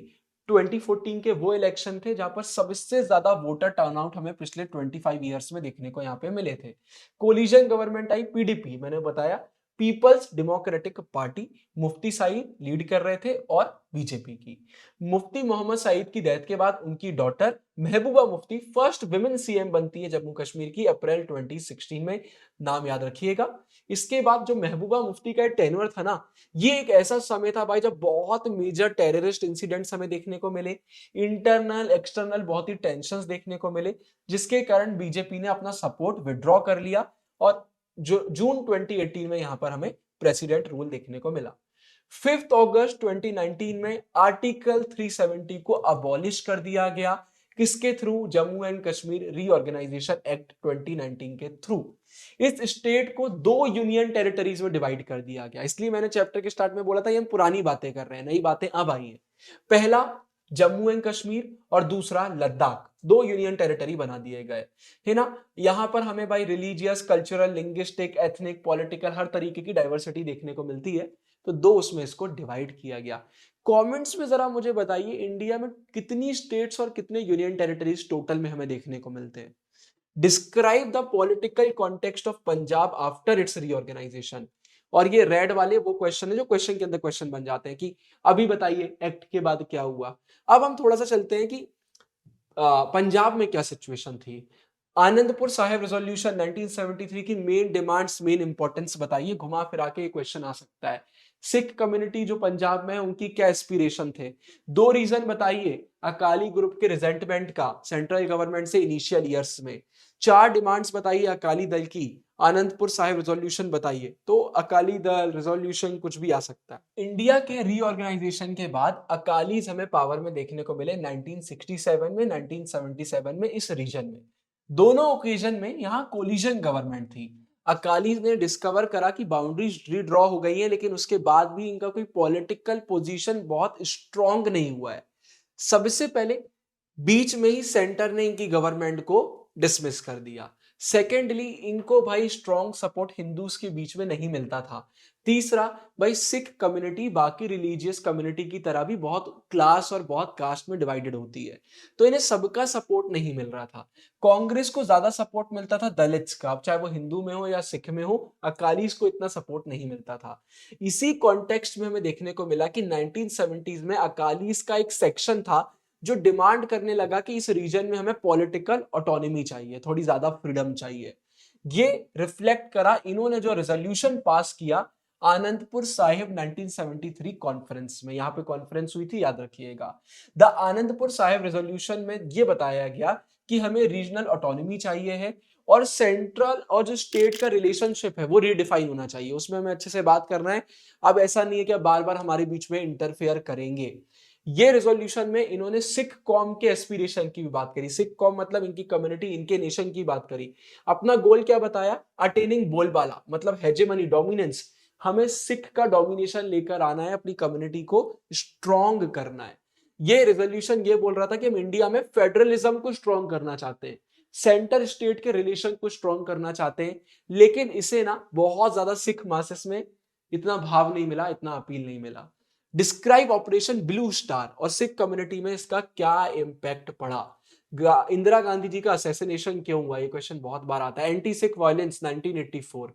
2014 के वो इलेक्शन थे जहां पर सबसे ज्यादा वोटर टर्नआउट हमें पिछले 25 ईयर्स में देखने को यहाँ पे मिले थे। कोलिजन गवर्नमेंट आई, पीडीपी, मैंने बताया पीपल्स डेमोक्रेटिक पार्टी मुफ्ती सईद लीड कर रहे थे और बीजेपी की। मुफ्ती मोहम्मद सईद की डेथ के बाद उनकी daughter Mehbooba Mufti first women CM बनती है जम्मू कश्मीर की अप्रैल 2016 में, नाम याद रखिएगा। इसके बाद जो महबूबा मुफ्ती का टेन्योर था ना, ये एक ऐसा समय था भाई जब बहुत मेजर टेररिस्ट इंसिडेंट्स हमें देखने को मिले, इंटरनल एक्सटर्नल बहुत ही टेंशंस देखने को मिले, जिसके कारण बीजेपी ने अपना सपोर्ट विड्रॉ कर लिया और जो जून 2018 में यहां पर हमें प्रेसिडेंट रूल देखने को मिला। 5 अगस्त 2019 में आर्टिकल 370 को अबॉलिश कर दिया गया, किसके through? Jammu and Kashmir reorganisation act 2019 के थ्रू। इस स्टेट को 2 यूनियन टेरिटरीज में डिवाइड कर दिया गया। इसलिए मैंने चैप्टर के स्टार्ट में बोला था ये हम पुरानी बातें कर रहे हैं, नई बातें अब आई हैं। पहला जम्मू एंड कश्मीर और दूसरा लद्दाख, 2 यूनियन टेरिटरी बना दिए गए, है ना। यहां पर हमें भाई religious, cultural, linguistic, ethnic, political हर तरीके की डाइवर्सिटी देखने को मिलती है, तो 2 उसमें इसको डिवाइड किया गया। कमेंट्स में जरा मुझे बताइए इंडिया में कितनी स्टेट्स और कितने यूनियन टेरिटरीज टोटल में हमें देखने को मिलते हैं। Describe the political context of Punjab after its reorganisation. और ये रेड वाले वो क्वेश्चन है जो क्वेश्चन के अंदर क्वेश्चन बन जाते हैं कि अभी बताइए एक्ट के बाद क्या हुआ। अब हम थोड़ा सा चलते हैं कि पंजाब में क्या सिचुएशन थी। आनंदपुर साहिब रेजोल्यूशन 1973 की मेन डिमांड्स, मेन इंपॉर्टेंस बताइए, घुमा फिरा के ये क्वेश्चन आ सकता है। सिख कम्युनिटी जो पंजाब में है उनकी क्या एस्पिरेशन थे। 2 रीजन बताइए अकाली ग्रुप के रिजेंटमेंट का सेंट्रल गवर्नमेंट से इनिशियल ईयर्स में। 4 डिमांड्स बताइए अकाली दल की। आनंदपुर साहिब रेजोल्यूशन बताइए, तो अकाली दल रेजोल्यूशन कुछ भी आ सकता है। इंडिया के रीऑर्गेनाइजेशन के बाद अकालीज हमें पावर में देखने को मिले 1967 में, 1977 में इस रीजन में। दोनों ओकेजन में यहां कोलिजन गवर्नमेंट थी। अकाली ने डिस्कवर करा कि बाउंड्रीज रीड्रॉ हो गई हैं, लेकिन उसके बाद भी इनका कोई पॉलिटिकल पोजीशन बहुत स्ट्रांग नहीं हुआ है। सबसे पहले बीच में ही सेंटर ने इनकी गवर्नमेंट को डिसमिस कर दिया। सेकेंडली इनको भाई स्ट्रांग सपोर्ट हिंदूज के बीच में नहीं मिलता था। तीसरा भाई सिख कम्युनिटी बाकी रिलीजियस कम्युनिटी की तरह भी बहुत क्लास और बहुत कास्ट में डिवाइडेड होती है, तो इन्हें सबका सपोर्ट नहीं मिल रहा था। कांग्रेस को ज्यादा सपोर्ट मिलता था दलित्स का, अब चाहे वो हिंदू में हो या सिख में हो, अकालीज को इतना सपोर्ट नहीं मिलता था। इसी कॉन्टेक्स्ट में हमें देखने को मिला कि 1970s में अकालीज का एक सेक्शन था जो डिमांड करने लगा कि इस रीजन में हमें पॉलिटिकल ऑटोनॉमी चाहिए, थोड़ी ज्यादा फ्रीडम चाहिए। ये रिफ्लेक्ट करा इन्होंने जो रेजोल्यूशन पास किया आनंदपुर साहिब 1973 कॉन्फ्रेंस में। यहां पे कॉन्फ्रेंस हुई थी, याद रखिएगा। द आनंदपुर साहिब रेजोल्यूशन में यह बताया गया कि हमें रीजनल ऑटोनॉमी चाहिए है और सेंट्रल और जो स्टेट का रिलेशनशिप है वो रीडिफाइन होना चाहिए। उसमें हमें अच्छे से बात करना है। अब ऐसा नहीं है कि बार बार हमारे बीच में इंटरफेयर करेंगे। ये रेजोल्यूशन में इन्होंने सिख कॉम के एस्पिरेशन की भी बात करी। सिख कॉम मतलब इनकी कम्युनिटी, इनके नेशन की बात करी। अपना गोल क्या बताया? अटेनिंग बोलबाला, मतलब हेजेमनी, डोमिनेंस। हमें सिख का डोमिनेशन लेकर आना है, अपनी कम्युनिटी को स्ट्रॉन्ग करना है। ये रेजोल्यूशन ये बोल रहा था कि हम इंडिया में फेडरलिज्म को स्ट्रॉन्ग करना चाहते हैं, सेंटर स्टेट के रिलेशन को स्ट्रॉन्ग करना चाहते हैं, लेकिन इसे ना बहुत ज्यादा सिख मासेस में इतना भाव नहीं मिला, इतना अपील नहीं मिला। डिस्क्राइब ऑपरेशन ब्लू स्टार और सिख कम्युनिटी में इसका क्या इंपैक्ट पड़ा। इंदिरा गांधी जी का असैसिनेशन क्यों हुआ, ये क्वेश्चन बहुत बार आता है। Anti Sikh violence 1984।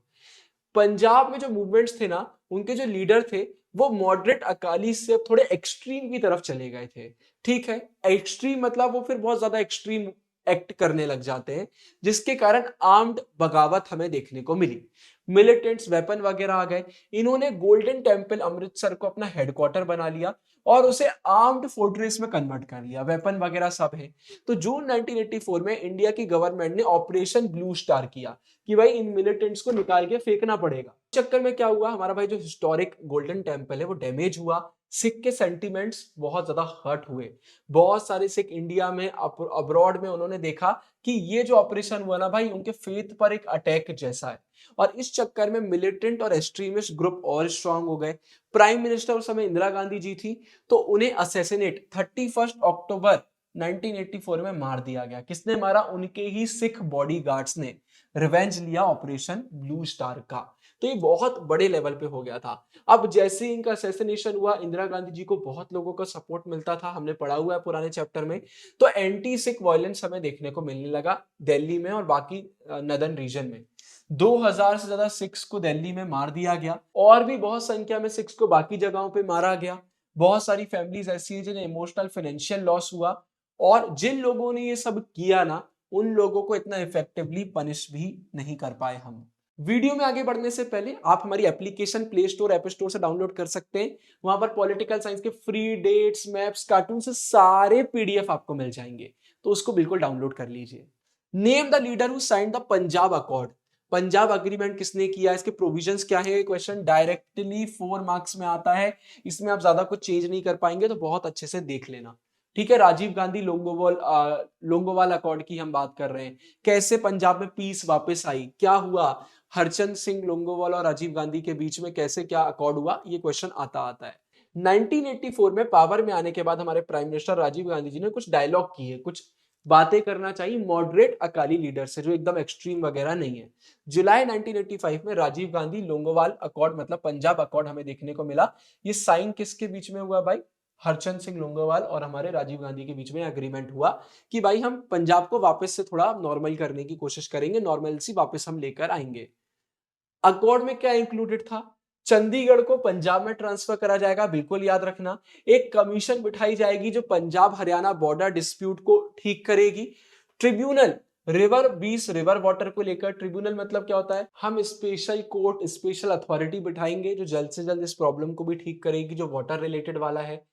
पंजाब में जो मूवमेंट्स थे ना, उनके जो लीडर थे वो मॉडरेट अकाली से थोड़े एक्सट्रीम की तरफ चले गए थे। ठीक है, एक्सट्रीम मतलब वो फिर बहुत ज्यादा एक्सट्रीम एक्ट करने लग जाते हैं, जिसके कारण आर्म्ड बगावत हमें देखने को मिली। मिलिटेंट्स, वेपन वगैरह आ गए। इन्होंने गोल्डन टेम्पल अमृतसर को अपना हेडक्वार्टर बना लिया और उसे आर्म्ड फोर्ट्रेस में कन्वर्ट कर लिया, वेपन वगैरह सब है। तो जून 1984 में इंडिया की गवर्नमेंट ने ऑपरेशन ब्लू स्टार किया कि भाई इन मिलिटेंट्स को निकाल के फेंकना पड़ेगा। चक्कर में क्या हुआ, हमारा भाई जो हिस्टोरिक गोल्डन टेम्पल है वो डैमेज हुआ। सिख के सेंटिमेंट्स बहुत ज्यादा हर्ट हुए। बहुत सारे सिख इंडिया में, अब्रॉड में उन्होंने देखा कि ये जो ऑपरेशन हुआ ना भाई, उनके फेथ पर एक अटैक जैसा है। और इस चक्कर में मिलिटेंट और एक्सट्रीमिस्ट ग्रुप और स्ट्रांग हो गए। प्राइम मिनिस्टर उस समय इंदिरा गांधी जी थी, तो उन्हें असैसिनेट 31 अक्टूबर 1984 में मार दिया गया। किसने मारा? उनके ही सिख बॉडीगार्ड्स ने रिवेंज लिया ऑपरेशन ब्लू स्टार का। तो ये बहुत बड़े लेवल पे हो गया था। अब जैसे इनका असैसिनेशन हुआ, इंदिरा गांधी जी को बहुत लोगों का सपोर्ट मिलता था, हमने पढ़ा हुआ है पुराने चैप्टर में। तो एंटी सिख वायलेंस हमें देखने को मिलने लगा दिल्ली में और बाकी नदर्न रीजन में। 2000 से ज्यादा सिख्स को दिल्ली में मार दिया गया और भी बहुत संख्या में सिख्स को बाकी जगहों पे मारा गया। बहुत सारी फैमिलीज ऐसी हैं जिन्हें इमोशनल फाइनेंशियल लॉस हुआ और जिन लोगों ने ये सब किया ना, उन लोगों को इतना इफेक्टिवली पनिश भी नहीं कर पाए हम। वीडियो में आगे बढ़ने से पहले आप हमारी application play store app store से डाउनलोड कर सकते हैं। वहां पर पॉलिटिकल साइंस के फ्री डेट्स, मैप्स, कार्टून से सारे पीडीएफ आपको मिल जाएंगे, तो उसको बिल्कुल डाउनलोड कर लीजिए। Name the leader who signed the Punjab accord. Punjab agreement किसने किया, इसके प्रोविजंस क्या है, क्वेश्चन डायरेक्टली 4 मार्क्स में आता है। इसमें आप ज्यादा कुछ चेंज नहीं कर पाएंगे, तो बहुत अच्छे से देख लेना। ठीक है, राजीव गांधी लोंगोवाल अकॉर्ड की हम बात कर रहे हैं। कैसे पंजाब में पीस वापस आई, क्या हुआ, हरचंद सिंह लोंगोवाल और राजीव गांधी के बीच में कैसे क्या अकॉर्ड हुआ, ये क्वेश्चन आता है। 1984 में पावर में आने के बाद हमारे प्राइम मिनिस्टर राजीव गांधी जी ने कुछ डायलॉग किए, कुछ बातें करना चाहिए मॉडरेट अकाली लीडर से, जो एकदम एक्सट्रीम वगैरह नहीं है। जुलाई 1985 में राजीव गांधी लोंगोवाल अकॉर्ड मतलब पंजाब अकॉर्ड हमें देखने को मिला। ये साइन किसके बीच में हुआ भाई, हरचंद सिंह लोंगोवाल और हमारे राजीव गांधी के बीच में एग्रीमेंट हुआ कि भाई हम पंजाब को वापस से थोड़ा नॉर्मल करने की कोशिश करेंगे, नॉर्मलसी वापस हम लेकर आएंगे। अकॉर्ड में क्या इंक्लूडेड था, चंडीगढ़ को पंजाब में ट्रांसफर करा जाएगा, बिल्कुल याद रखना। एक कमीशन बिठाई जाएगी जो पंजाब हरियाणा बॉर्डर डिस्प्यूट को ठीक करेगी। ट्रिब्यूनल रिवर वाटर को लेकर, ट्रिब्यूनल मतलब क्या होता है, हम स्पेशल कोर्ट, स्पेशल अथॉरिटी बिठाएंगे जो जल्द से जल्द इस प्रॉब्लम को भी ठीक करेगी जो वाटर रिलेटेड वाला है।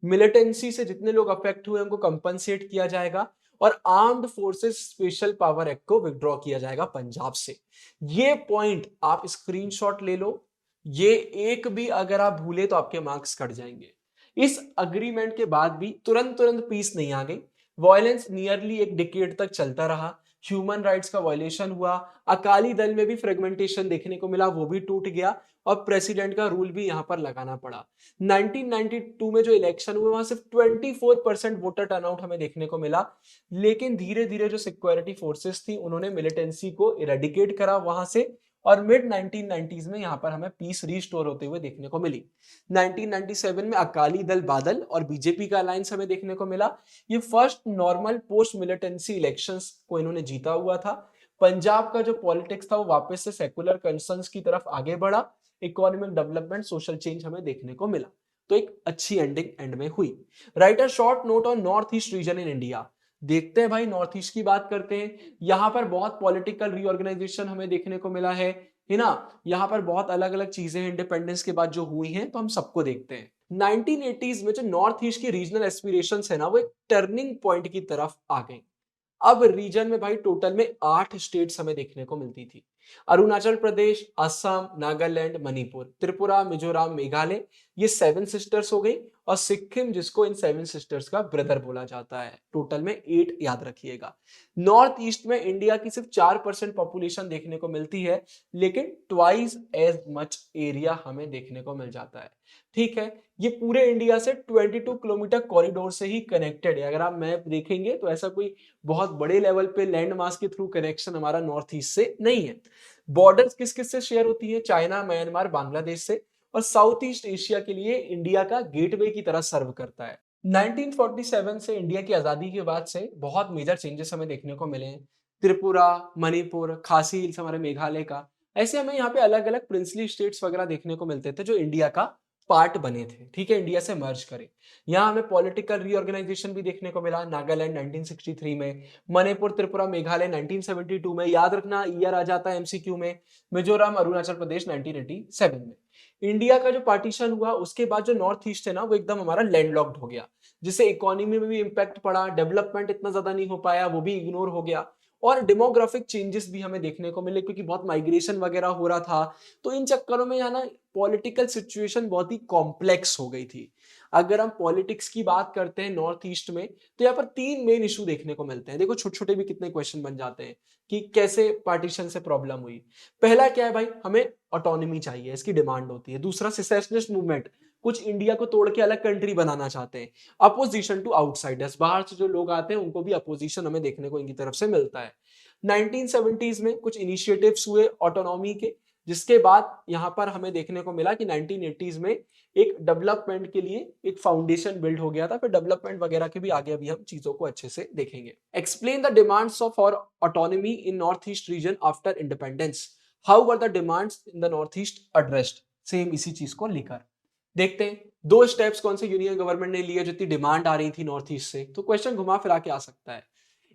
मिलिटेंसी से जितने लोग अफेक्ट हुए उनको कंपनसेट किया जाएगा और armed forces special power act को विथड्रॉ किया जाएगा पंजाब से। ये पॉइंट आप स्क्रीनशॉट ले लो, ये एक भी अगर आप भूले तो आपके मार्क्स कट जाएंगे। इस अग्रीमेंट के बाद भी तुरंत पीस नहीं आ गई, वायलेंस नियरली एक डिकेड तक चलता रहा, ह्यूमन राइट्स का वायलेशन हुआ, अकाली दल में भी फ्रेगमेंटेशन देखने को मिला, वो भी टूट गया और प्रेसिडेंट का रूल भी यहां पर लगाना पड़ा। 1992 में जो इलेक्शन हुए वहां सिर्फ 24% वोटर टर्नआउट हमें देखने को मिला, लेकिन धीरे धीरे जो सिक्योरिटी फोर्सेस थी उन्होंने मिलिटेंसी को इरेडिकेट करा वहां से और मिड 1990s में यहां पर हमें पीस रीस्टोर होते हुए देखने को मिली। 1997 में अकाली दल बादल और बीजेपी का अलायंस हमें देखने को मिला। ये first normal post militancy elections को इन्होंने जीता हुआ था। पंजाब का जो पॉलिटिक्स था वो वापस से सेकुलर कंसर्न्स की तरफ आगे बढ़ा, इकोनॉमिक डेवलपमेंट, सोशल चेंज हमें देखने को मिला, तो एक अच्छी एंडिंग एंड में हुई। Right a short note on north east region in India. देखते हैं भाई, नॉर्थ ईस्ट की बात करते हैं। यहां पर बहुत पॉलिटिकल रीऑर्गेनाइजेशन हमें देखने को मिला है ना। यहां पर बहुत अलग अलग चीजें इंडिपेंडेंस के बाद जो हुई हैं, तो हम सबको देखते हैं। 1980s में जो नॉर्थ ईस्ट की रीजनल एस्पिरेशंस है ना, वो एक टर्निंग पॉइंट की तरफ आ गई। अब रीजन में भाई टोटल में 8 स्टेट्स हमें देखने को मिलती थी, अरुणाचल प्रदेश, असम, नागालैंड, मणिपुर, त्रिपुरा, मिजोरम, मेघालय, ये 7 सिस्टर्स हो गई और सिक्किम जिसको इन 7 सिस्टर्स का ब्रदर बोला जाता है। टोटल में 8 याद रखिएगा। नॉर्थ ईस्ट में इंडिया की सिर्फ 4% पॉपुलेशन देखने को मिलती है, लेकिन ट्वाइस एज मच एरिया हमें देखने को मिल जाता है। ठीक है, ये पूरे इंडिया से 22 किलोमीटर कॉरिडोर से ही कनेक्टेड है। अगर आप मैप देखेंगे तो ऐसा कोई बहुत बड़े लेवल पे लैंड मास के थ्रू कनेक्शन हमारा नॉर्थ ईस्ट से नहीं है। बॉर्डर्स किस किस से शेयर होती है, चाइना, म्यांमार, बांग्लादेश से, और साउथ ईस्ट एशिया के लिए इंडिया का गेटवे की तरह सर्व करता है। 1947 से इंडिया की आजादी के बाद से बहुत मेजर चेंजेस हमें देखने को मिले हैं। त्रिपुरा, मणिपुर, खासी हिल्स हमारे मेघालय का, ऐसे हमें यहाँ पे अलग अलग प्रिंसली स्टेट्स वगैरह देखने को मिलते थे जो इंडिया का पार्ट बने थे। ठीक है, इंडिया से मर्ज करे। यहाँ हमें पॉलिटिकल रीऑर्गेनाइजेशन भी देखने को मिला, नागालैंड 1963 में, मणिपुर, त्रिपुरा, मेघालय 1972 में, याद रखना ईयर आ जाता है एमसीक्यू में, मिजोरम, अरुणाचल प्रदेश 1987 में। इंडिया का जो पार्टीशन हुआ उसके बाद जो नॉर्थ ईस्ट है ना, वो एकदम हमारा लैंडलॉक्ड हो गया, जिससे इकोनॉमी में भी इंपैक्ट पड़ा, डेवलपमेंट इतना ज्यादा नहीं हो पाया, वो भी इग्नोर हो गया, और डेमोग्राफिक चेंजेस भी हमें देखने को मिले क्योंकि बहुत माइग्रेशन वगैरह हो रहा था। तो इन चक्करों में यहाँ ना पॉलिटिकल सिचुएशन बहुत ही कॉम्प्लेक्स हो गई थी। अगर हम पॉलिटिक्स की बात करते हैं नॉर्थ ईस्ट में, तो यहाँ पर 3 मेन इशू देखने को मिलते हैं। देखो छोटे छोटे भी कितने क्वेश्चन बन जाते हैं कि कैसे पार्टीशन से प्रॉब्लम हुई। पहला क्या है भाई, हमें ऑटोनॉमी चाहिए, इसकी डिमांड होती है। दूसरा, सेसेशनिस्ट मूवमेंट, कुछ इंडिया को तोड़ के अलग कंट्री बनाना चाहते हैं। अपोजिशन टू आउटसाइडर्स, बाहर से जो लोग आते हैं उनको भी अपोजिशन हमें देखने को इनकी तरफ से मिलता है। 1970s में कुछ इनिशिएटिव्स हुए ऑटोनॉमी के, जिसके बाद यहाँ पर हमें देखने को मिला कि 1980s में एक डेवलपमेंट के लिए एक फाउंडेशन बिल्ड हो गया था। फिर डेवलपमेंट वगैरह के भी आगे अभी हम चीजों को अच्छे से देखेंगे। Explain the demands of for autonomy in north east region after independence. How were the demands in the north east addressed. Same इसी चीज को लेकर देखते हैं। दो स्टेप्स कौन से यूनियन गवर्नमेंट ने लिए जितनी डिमांड आ रही थी नॉर्थ ईस्ट से, तो क्वेश्चन घुमा फिरा के आ सकता है।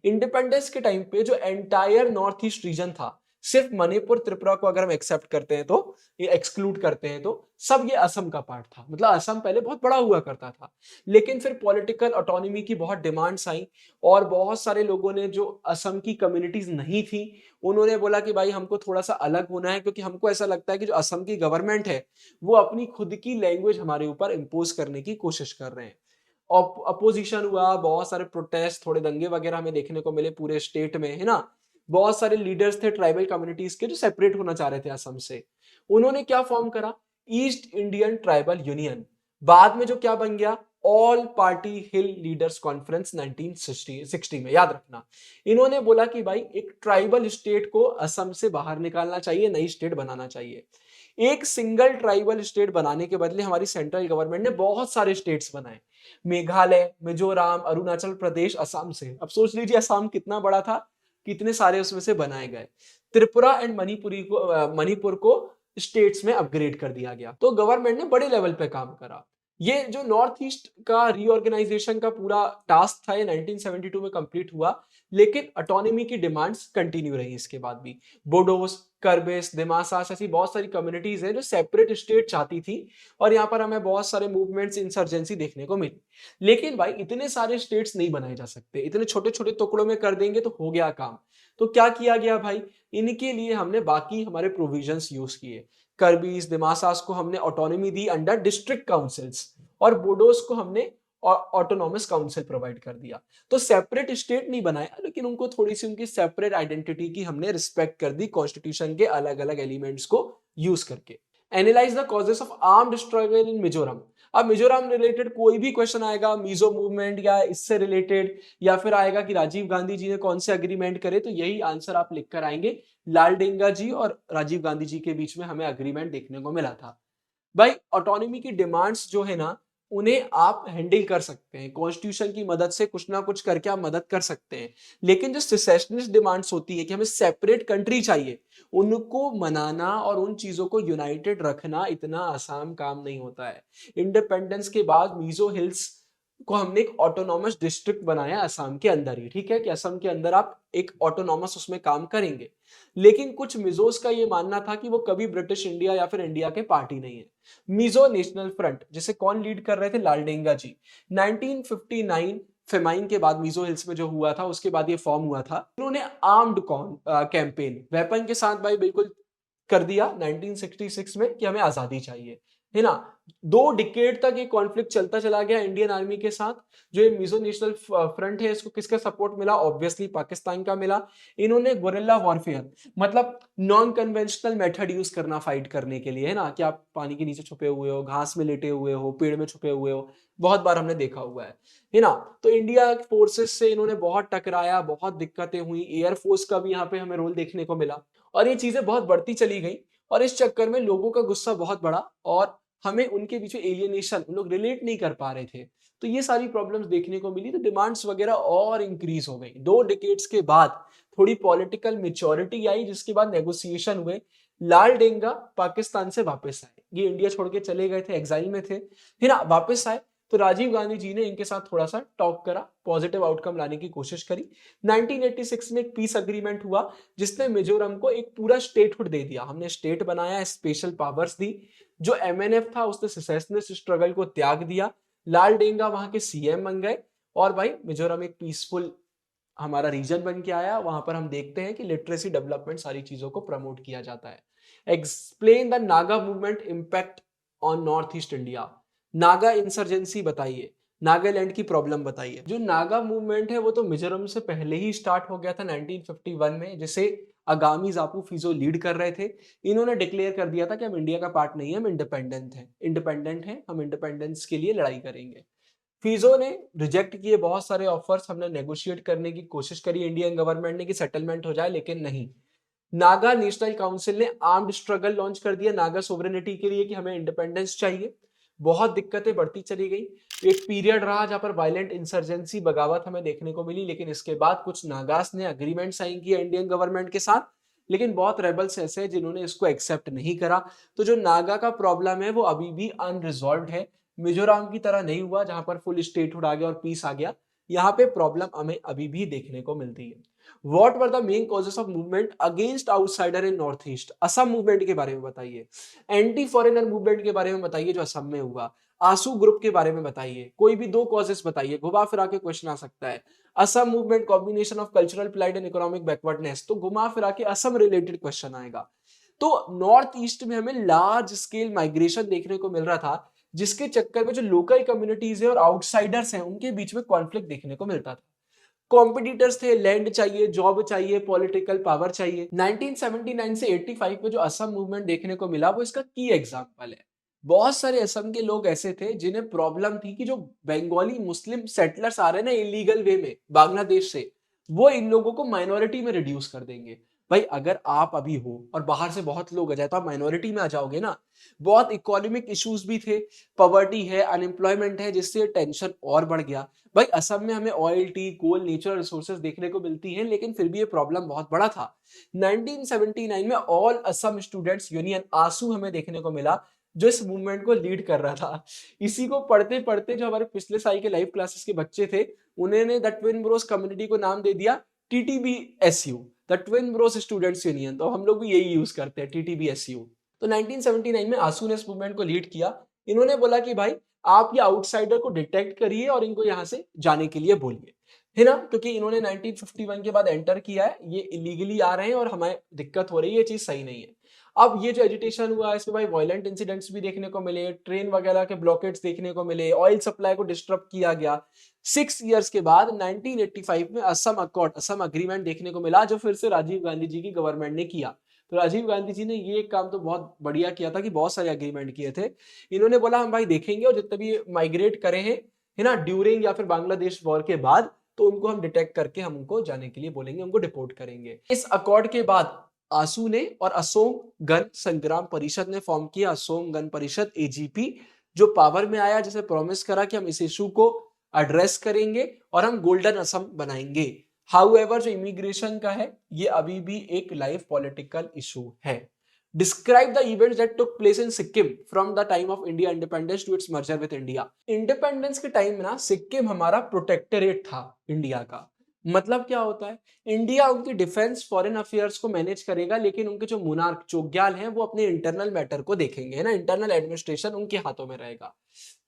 इंडिपेंडेंस के टाइम पे जो एंटायर नॉर्थ ईस्ट रीजन था, सिर्फ मणिपुर त्रिपुरा को अगर हम एक्सेप्ट करते हैं, तो ये एक्सक्लूड करते हैं, तो सब ये असम का पार्ट था। मतलब असम पहले बहुत बड़ा हुआ करता था, लेकिन फिर पॉलिटिकल ऑटोनॉमी की बहुत डिमांड्स आई और बहुत सारे लोगों ने, जो असम की कम्युनिटीज नहीं थी, उन्होंने बोला कि भाई हमको थोड़ा सा अलग होना है, क्योंकि हमको ऐसा लगता है कि जो असम की गवर्नमेंट है वो अपनी खुद की लैंग्वेज हमारे ऊपर इम्पोज करने की कोशिश कर रहे हैं। अपोजिशन हुआ, बहुत सारे प्रोटेस्ट, थोड़े दंगे वगैरह हमें देखने को मिले पूरे स्टेट में, है ना। बहुत सारे लीडर्स थे ट्राइबल कम्युनिटीज के जो सेपरेट होना चाह रहे थे असम से। उन्होंने क्या फॉर्म करा, ईस्ट इंडियन ट्राइबल यूनियन। बाद में जो क्या बन गया, ऑल पार्टी हिल लीडर्स कॉन्फ्रेंस 1960 में। याद रखना, इन्होंने बोला कि भाई एक ट्राइबल स्टेट को असम से बाहर निकालना चाहिए, नई स्टेट बनाना चाहिए। एक सिंगल ट्राइबल स्टेट बनाने के बदले हमारी सेंट्रल गवर्नमेंट ने बहुत सारे स्टेट्स बनाए, मेघालय, मिजोरम, अरुणाचल प्रदेश, असम से। अब सोच लीजिए असम कितना बड़ा था, कितने सारे उसमें से बनाए गए। त्रिपुरा एंड मणिपुर को स्टेट्स में अपग्रेड कर दिया गया। तो गवर्नमेंट ने बड़े लेवल पे काम करा। ये जो नॉर्थ ईस्ट का रीऑर्गेनाइजेशन का पूरा टास्क था, ये 1972 में कंप्लीट हुआ, लेकिन ऑटोनॉमी की डिमांड्स कंटिन्यू रही इसके बाद भी। बोडोस, कर्बेस, दिमासास ऐसी बहुत सारी कम्युनिटीज हैं जो सेपरेट स्टेट चाहती थी, और यहाँ पर हमें बहुत सारे मूवमेंट्स, इंसर्जेंसी देखने को मिली। लेकिन भाई इतने सारे स्टेट्स नहीं बनाए जा सकते, इतने छोटे छोटे टुकड़ों में कर देंगे तो हो गया काम। तो क्या किया गया भाई, इनके लिए हमने बाकी हमारे प्रोविजंस यूज किए। कर्बीज, दिमासास को हमने autonomy the under district councils, और बोडोस को हमने ऑटोनॉमस काउंसिल प्रोवाइड कर दिया। तो सेपरेट स्टेट नहीं बनाया, लेकिन उनको थोड़ी सी उनकी सेपरेट आइडेंटिटी की हमने रिस्पेक्ट कर दी कॉन्स्टिट्यूशन के अलग अलग एलिमेंट्स को यूज करके। Analyse the causes of armed struggle in Mizoram. अब मिजोरम रिलेटेड कोई भी क्वेश्चन आएगा, मिजो मूवमेंट या इससे रिलेटेड, या फिर आएगा कि राजीव गांधी जी ने कौन से अग्रीमेंट करे, तो यही आंसर आप लिखकर आएंगे। लालडेंगा जी और राजीव गांधी जी के बीच में हमें अग्रीमेंट देखने को मिला था। भाई ऑटोनॉमी की डिमांड्स जो है ना, उन्हें आप हैंडल कर सकते हैं, कॉन्स्टिट्यूशन की मदद से कुछ ना कुछ करके आप मदद कर सकते हैं। लेकिन जो सेसेशनिस्ट डिमांड्स होती है कि हमें सेपरेट कंट्री चाहिए, उनको मनाना और उन चीजों को यूनाइटेड रखना इतना आसान काम नहीं होता है। इंडिपेंडेंस के बाद मिजो हिल्स को हमने एक ऑटोनॉमस डिस्ट्रिक्ट बनाया असम के अंदर ही, ठीक है, कि असम के अंदर आप एक ऑटोनॉमस उसमें काम करेंगे। लेकिन कुछ मिजोस का ये मानना था कि वो कभी ब्रिटिश इंडिया या फिर इंडिया के पार्टी नहीं है। मिजो नेशनल फ्रंट, जिसे कौन लीड कर रहे थे, लालडेंगा जी। 1959 फेमाइन के बाद मिजो हिल्स में जो हुआ था, उसके बाद ये फॉर्म हुआ था। इन्होंने आर्म्ड कैंपेन, वेपन के साथ भाई बिल्कुल कर दिया 1966 में कि हमें आजादी चाहिए, है ना। 2 डिकेड तक ये कॉन्फ्लिक्ट चलता चला गया इंडियन आर्मी के साथ। जो ये मिजो नेशनल फ्रंट है, इसको किसका सपोर्ट मिला, ऑब्वियसली पाकिस्तान का मिला। इन्होंने गोरिल्ला वॉरफेयर, मतलब नॉन कन्वेंशनल मेथड यूज करना फाइट करने के लिए, है ना, कि आप पानी के नीचे छुपे हुए हो, घास में लेटे हुए हो, पेड़ में छुपे हुए हो, बहुत बार हमने देखा हुआ है ना। तो इंडिया फोर्सेस से इन्होंने बहुत टकराया, बहुत दिक्कतें हुई। एयरफोर्स का भी यहाँ पे हमें रोल देखने को मिला, और ये चीजें बहुत बढ़ती चली गई, और इस चक्कर में लोगों का गुस्सा बहुत बढ़ा, और हमें उनके बीच में एलियनेशन, लोग रिलेट नहीं कर पा रहे थे। तो ये सारी प्रॉब्लम्स देखने को मिली, तो डिमांड्स वगैरह और इंक्रीज हो गई। 2 डिकेड्स के बाद थोड़ी पॉलिटिकल मेच्योरिटी आई, जिसके बाद नेगोशिएशन हुए। लालडेंगा पाकिस्तान से वापस आए, ये इंडिया छोड़ के चले गए थे, एग्जाइल में थे, है ना। वापस आए तो राजीव गांधी जी ने इनके साथ थोड़ा सा टॉक करा, पॉजिटिव आउटकम लाने की कोशिश करी। 1986 में एक पीस अग्रीमेंट हुआ, जिसने मिजोरम को एक पूरा स्टेटहुड दे दिया। हमने स्टेट बनाया, स्पेशल पावर्स दी। जो एमएनएफ था उसने सेसेशनिस्ट स्ट्रगल को त्याग दिया। लालडेंगा वहां के सीएम बन गए, और भाई मिजोरम एक पीसफुल हमारा रीजन बन के आया। वहां पर हम देखते हैं कि लिटरेसी डेवलपमेंट, सारी चीजों को प्रमोट किया जाता है। Explain the Naga movement impact on north east India. Naga insurgency बताइए, नागालैंड की प्रॉब्लम बताइए। जो नागा मूवमेंट है वो तो मिजोरम से पहले ही स्टार्ट हो गया था 1951 में, जिसे आगामी जापू फिजो लीड कर रहे थे। इन्होंने डिक्लेयर कर दिया था कि हम इंडिया का पार्ट नहीं है, हम इंडिपेंडेंट हैं, हम इंडिपेंडेंस के लिए लड़ाई करेंगे। फिजो ने रिजेक्ट किए बहुत सारे ऑफर्स, हमने नेगोशिएट करने की कोशिश करी इंडियन गवर्नमेंट ने कि सेटलमेंट हो जाए, लेकिन नहीं। नागा नेशनल काउंसिल ने आर्म्ड स्ट्रगल लॉन्च कर दिया नागा सोवरेनिटी के लिए कि हमें इंडिपेंडेंस चाहिए। बहुत दिक्कतें बढ़ती चली गई। एक पीरियड रहा जहां पर वायलेंट इंसर्जेंसी बगावत हमें देखने को मिली, लेकिन इसके बाद कुछ नागास ने अग्रीमेंट साइन किया इंडियन गवर्नमेंट के साथ, लेकिन बहुत रेबल्स ऐसे हैं जिन्होंने इसको एक्सेप्ट नहीं करा। तो जो नागा का प्रॉब्लम है वो अभी भी अनरिजॉल्व्ड है। मिजोरम की तरह नहीं हुआ जहां पर फुल स्टेटहुड आ गया और पीस आ गया। यहाँ पे प्रॉब्लम हमें अभी भी देखने को मिलती है। What were the main causes of movement against outsider in North East? Assam movement के बारे में बताइए। एंटी फॉरेनर मूवमेंट के बारे में बताइए जो असम में हुआ। आसू ग्रुप के बारे में बताइए। कोई भी दो कॉजेस बताइए, घुमा फिरा के क्वेश्चन आ सकता है। Assam movement combination of cultural pride and economic backwardness, तो घुमा फिरा के असम रिलेटेड क्वेश्चन आएगा। तो नॉर्थ ईस्ट में हमें लार्ज स्केल माइग्रेशन देखने को मिल रहा था, जिसके चक्कर में जो लोकल कम्युनिटीज है और आउटसाइडर्स हैं उनके बीच में कॉन्फ्लिक्ट देखने को मिलता था। कॉम्पिटिटर्स थे, लैंड चाहिए, जॉब चाहिए, पॉलिटिकल पावर चाहिए। 1979 से 85 में जो असम मूवमेंट देखने को मिला वो इसका की एग्जांपल है। बहुत सारे असम के लोग ऐसे थे जिन्हें प्रॉब्लम थी कि जो बंगाली मुस्लिम सेटलर्स आ रहे हैं ना इलीगल वे में बांग्लादेश से, वो इन लोगों को माइनॉरिटी में रिड्यूस कर देंगे। भाई अगर आप अभी हो और बाहर से बहुत लोग आ जाए तो आप माइनॉरिटी में आ जाओगे ना। बहुत इकोनॉमिक इश्यूज भी थे, पॉवर्टी है, अनएम्प्लॉयमेंट है, जिससे टेंशन और बढ़ गया। भाई असम में हमें ऑयल, टी, कोल, नेचुरल रिसोर्सेज देखने को मिलती हैं, लेकिन फिर भी ये प्रॉब्लम बहुत बड़ा था। 1979 में ऑल असम स्टूडेंट्स यूनियन आसू हमें देखने को मिला, जो इस मूवमेंट को लीड कर रहा था। इसी को पढ़ते पढ़ते जो हमारे पिछले साल के लाइव क्लासेस के बच्चे थे, उन्होंने द ट्विन ब्रोस कम्युनिटी को नाम दे दिया TTBSU, the twin Bros students union. तो हम लोग भी यही यूज करते हैं, TTBSU। तो 1979 में आसू ने इस मूवमेंट को लीड किया। इन्होंने बोला कि भाई आप ये आउटसाइडर को डिटेक्ट करिए और इनको यहाँ से जाने के लिए बोलिए, है ना, क्योंकि इन्होंने 1951 के बाद एंटर किया है, ये इलीगली आ रहे हैं और हमें दिक्कत हो रही है, ये चीज सही नहीं है। अब ये जो एजिटेशन हुआ इसमें भाई वायलेंट इंसिडेंट्स भी देखने को मिले, ट्रेन वगैरह के ब्लॉकेट्स देखने को मिले, ऑयल सप्लाई को डिस्टर्ब किया गया। 6 इयर्स के बाद 1985 में असम अकॉर्ड, असम अग्रीमेंट देखने को मिला, जो फिर से राजीव गांधी जी की गवर्नमेंट ने किया। तो राजीव गांधी जी ने ये काम तो बहुत बढ़िया किया था कि बहुत सारे अग्रीमेंट किए थे। इन्होंने बोला हम भाई देखेंगे और जितने भी माइग्रेट करे हैं, है ना, ड्यूरिंग या फिर बांग्लादेश वॉर के बाद, तो उनको हम डिटेक्ट करके हम उनको जाने के लिए बोलेंगे, उनको डिपोर्ट करेंगे। इस अकॉर्ड के बाद आसू ने और असोम गण संग्राम परिषद ने फॉर्म किया, असोम गण परिषद AGP, जो पावर में आया, जिसे प्रॉमिस करा कि हम इस इशू को एड्रेस करेंगे और हम गोल्डन असम बनाएंगे। हाउएवर जो इमिग्रेशन का है ये अभी भी एक लाइव पॉलिटिकल इशू है। Describe the events that took place in Sikkim from the time of India independence to its merger with India. Independence के टाइम में ना सिक्किम हमारा प्रोटेक्टरेट था इंडिया का। मतलब क्या होता है, इंडिया उनकी डिफेंस फॉरेन अफेयर्स को मैनेज करेगा, लेकिन उनके जो मुनार्क चोग्याल हैं वो अपने इंटरनल मैटर को देखेंगे, है ना, इंटरनल एडमिनिस्ट्रेशन उनके हाथों में रहेगा।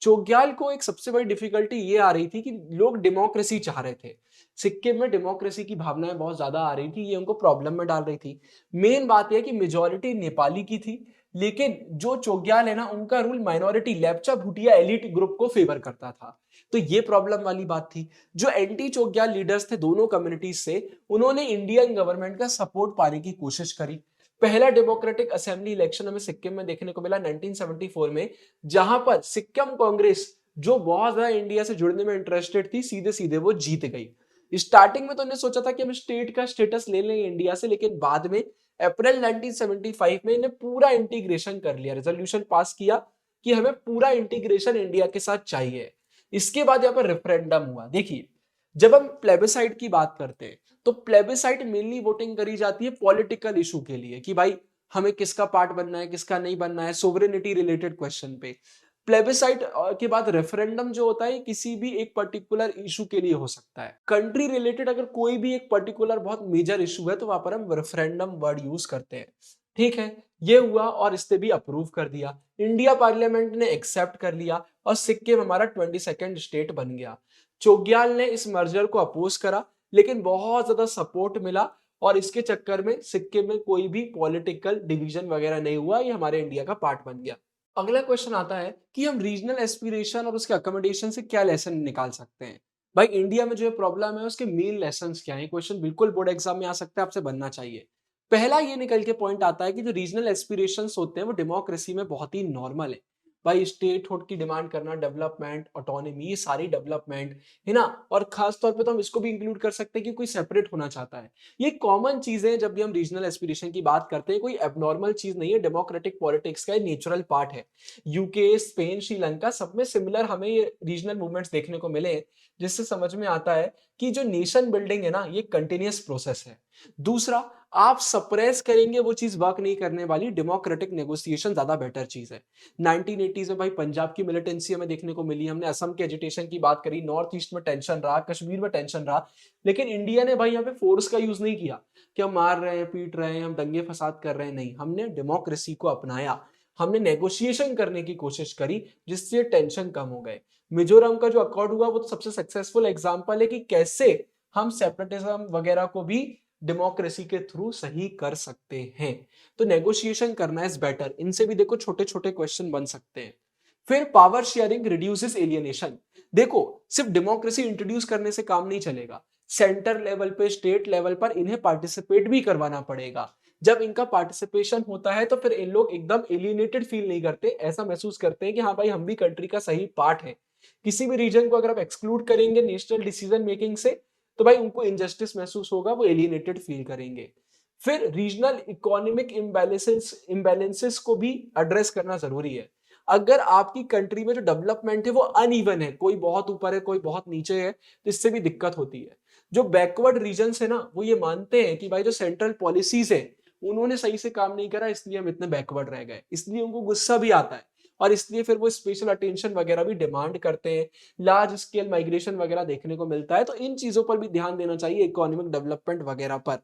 चोग्याल को एक सबसे बड़ी डिफिकल्टी ये आ रही थी कि लोग डेमोक्रेसी चाह रहे थे, सिक्किम में डेमोक्रेसी की भावनाएं बहुत ज्यादा आ रही थी, ये उनको प्रॉब्लम में डाल रही थी। मेन बात यह कि मेजोरिटी नेपाली की थी, लेकिन जो चोग्याल है ना उनका rule minority Lepcha Bhutia elite group को फेवर करता था। तो ये प्रॉब्लम वाली बात थी। जो एंटी चोग्याल लीडर्स थे दोनों कम्युनिटीज से, उन्होंने इंडियन गवर्नमेंट का सपोर्ट पाने की कोशिश करी। पहला डेमोक्रेटिक असेंबली इलेक्शन हमें सिक्किम में देखने को मिला 1974 में, जहां पर सिक्किम कांग्रेस जो बहुत ज्यादा इंडिया से जुड़ने में इंटरेस्टेड थी, सीधे सीधे वो जीत गई। स्टार्टिंग में तो उन्हें सोचा था कि हम स्टेट का स्टेटस ले लेंगे इंडिया से, लेकिन बाद में अप्रैल 1975 में इन्हें पूरा इंटीग्रेशन कर लिया, रेजोल्यूशन पास किया कि हमें पूरा इंटीग्रेशन इंडिया के साथ चाहिए। इसके बाद यहाँ पर रेफरेंडम हुआ। देखिए जब हम प्लेबिसाइड की बात करते हैं तो प्लेबिसाइड मेनली वोटिंग करी जाती है पॉलिटिकल इशू के लिए कि भाई हमें किसका पार्ट बनना है, किसका नहीं बनना है, सोवरेनिटी रिलेटेड क्वेश्चन पे। प्लेबिसाइड के बाद रेफरेंडम जो होता है किसी भी एक पर्टिकुलर इशू के लिए हो सकता है। कंट्री रिलेटेड अगर कोई भी एक पर्टिकुलर बहुत मेजर इशू है तो वहां पर हम रेफरेंडम वर्ड यूज करते हैं। ठीक है, ये हुआ और इसने भी अप्रूव कर दिया, इंडिया पार्लियामेंट ने एक्सेप्ट कर लिया और सिक्किम हमारा 22nd स्टेट बन गया। चोग्याल ने इस मर्जर को अपोज करा, लेकिन बहुत ज्यादा सपोर्ट मिला और इसके चक्कर में सिक्किम में कोई भी पॉलिटिकल डिवीजन वगैरह नहीं हुआ, ये हमारे इंडिया का पार्ट बन गया। अगला क्वेश्चन आता है कि हम रीजनल एस्पिरेशन और उसके अकोमोडेशन से क्या लेसन निकाल सकते हैं। भाई इंडिया में जो प्रॉब्लम है उसके मेन लेसन क्या है, क्वेश्चन बिल्कुल बोर्ड एग्जाम में आ सकता है, आपसे बनना चाहिए। पहला ये निकल के पॉइंट आता है कि जो रीजनल एस्पिरेशंस होते हैं वो डेमोक्रेसी में बहुत ही नॉर्मल है। भाई स्टेटहुड की डिमांड करना, डेवलपमेंट, ऑटोनॉमी, ये सारी डेवलपमेंट है ना। और खास तौर पे तो हम इसको भी इंक्लूड कर सकते हैं कि कोई सेपरेट होना चाहता है। ये कॉमन चीजें हैं जब भी हम रीजनल एस्पिरेशन की बात करते हैं, कोई एबनॉर्मल चीज नहीं है, डेमोक्रेटिक पॉलिटिक्स का नेचुरल पार्ट है। यूके, स्पेन, श्रीलंका, सब में सिमिलर हमें ये रीजनल मूवमेंट्स देखने को मिले, जिससे समझ में आता है कि जो नेशन बिल्डिंग है ना, ये कंटिन्यूअस प्रोसेस है। दूसरा, आप सप्रेस करेंगे वो चीज वर्क नहीं करने वाली, डेमोक्रेटिक नेगोशिएशन ज्यादा बेटर चीज है। 1980s में भाई पंजाब की मिलिटेंसी हमें देखने को मिली, हमने असम के एजिटेशन की बात करी, नॉर्थ ईस्ट में टेंशन रहा, कश्मीर में टेंशन रहा, लेकिन इंडिया ने भाई यहाँ पे फोर्स का यूज नहीं किया कि हम मार रहे हैं, पीट रहे हैं, हम दंगे फसाद कर रहे हैं, नहीं, हमने डेमोक्रेसी को अपनाया, हमने नेगोशिएशन करने की कोशिश करी, जिससे टेंशन कम हो गए। मिजोरम का जो अकॉर्ड हुआ वो तो सबसे सक्सेसफुल एग्जांपल है कि कैसे हम सेपरेटिज्म वगैरह को भी डेमोक्रेसी के थ्रू सही कर सकते हैं। तो नेगोशिएशन करना इज बेटर। इनसे भी देखो छोटे छोटे क्वेश्चन बन सकते हैं। फिर पावर शेयरिंग रिड्यूसेस एलियनेशन। देखो सिर्फ डेमोक्रेसी इंट्रोड्यूस करने से काम नहीं चलेगा, सेंटर लेवल पे, स्टेट लेवल पर इन्हें पार्टिसिपेट भी करवाना पड़ेगा। जब इनका पार्टिसिपेशन होता है तो फिर इन लोग एकदम एलियनेटेड फील नहीं करते, ऐसा महसूस करते हैं कि हाँ भाई हम भी कंट्री का सही पार्ट है। किसी भी रीजन को अगर आप एक्सक्लूड करेंगे नेशनल डिसीजन मेकिंग से, तो भाई उनको इनजस्टिस महसूस होगा, वो एलियनेटेड फील करेंगे। फिर रीजनल इकोनॉमिक इम्बैलेंसेस को भी एड्रेस करना जरूरी है। अगर आपकी कंट्री में जो डेवलपमेंट है वो अनइवन है, कोई बहुत ऊपर है, कोई बहुत नीचे है, तो इससे भी दिक्कत होती है। जो बैकवर्ड रीजन्स है ना, वो ये मानते हैं कि भाई जो सेंट्रल पॉलिसीज है उन्होंने सही से काम नहीं करा, इसलिए हम इतने बैकवर्ड रह गए, इसलिए उनको गुस्सा भी आता है और इसलिए फिर वो स्पेशल अटेंशन वगैरह भी डिमांड करते हैं। लार्ज स्केल माइग्रेशन वगैरह देखने को मिलता है, तो इन चीजों पर भी ध्यान देना चाहिए, इकोनॉमिक डेवलपमेंट वगैरह पर।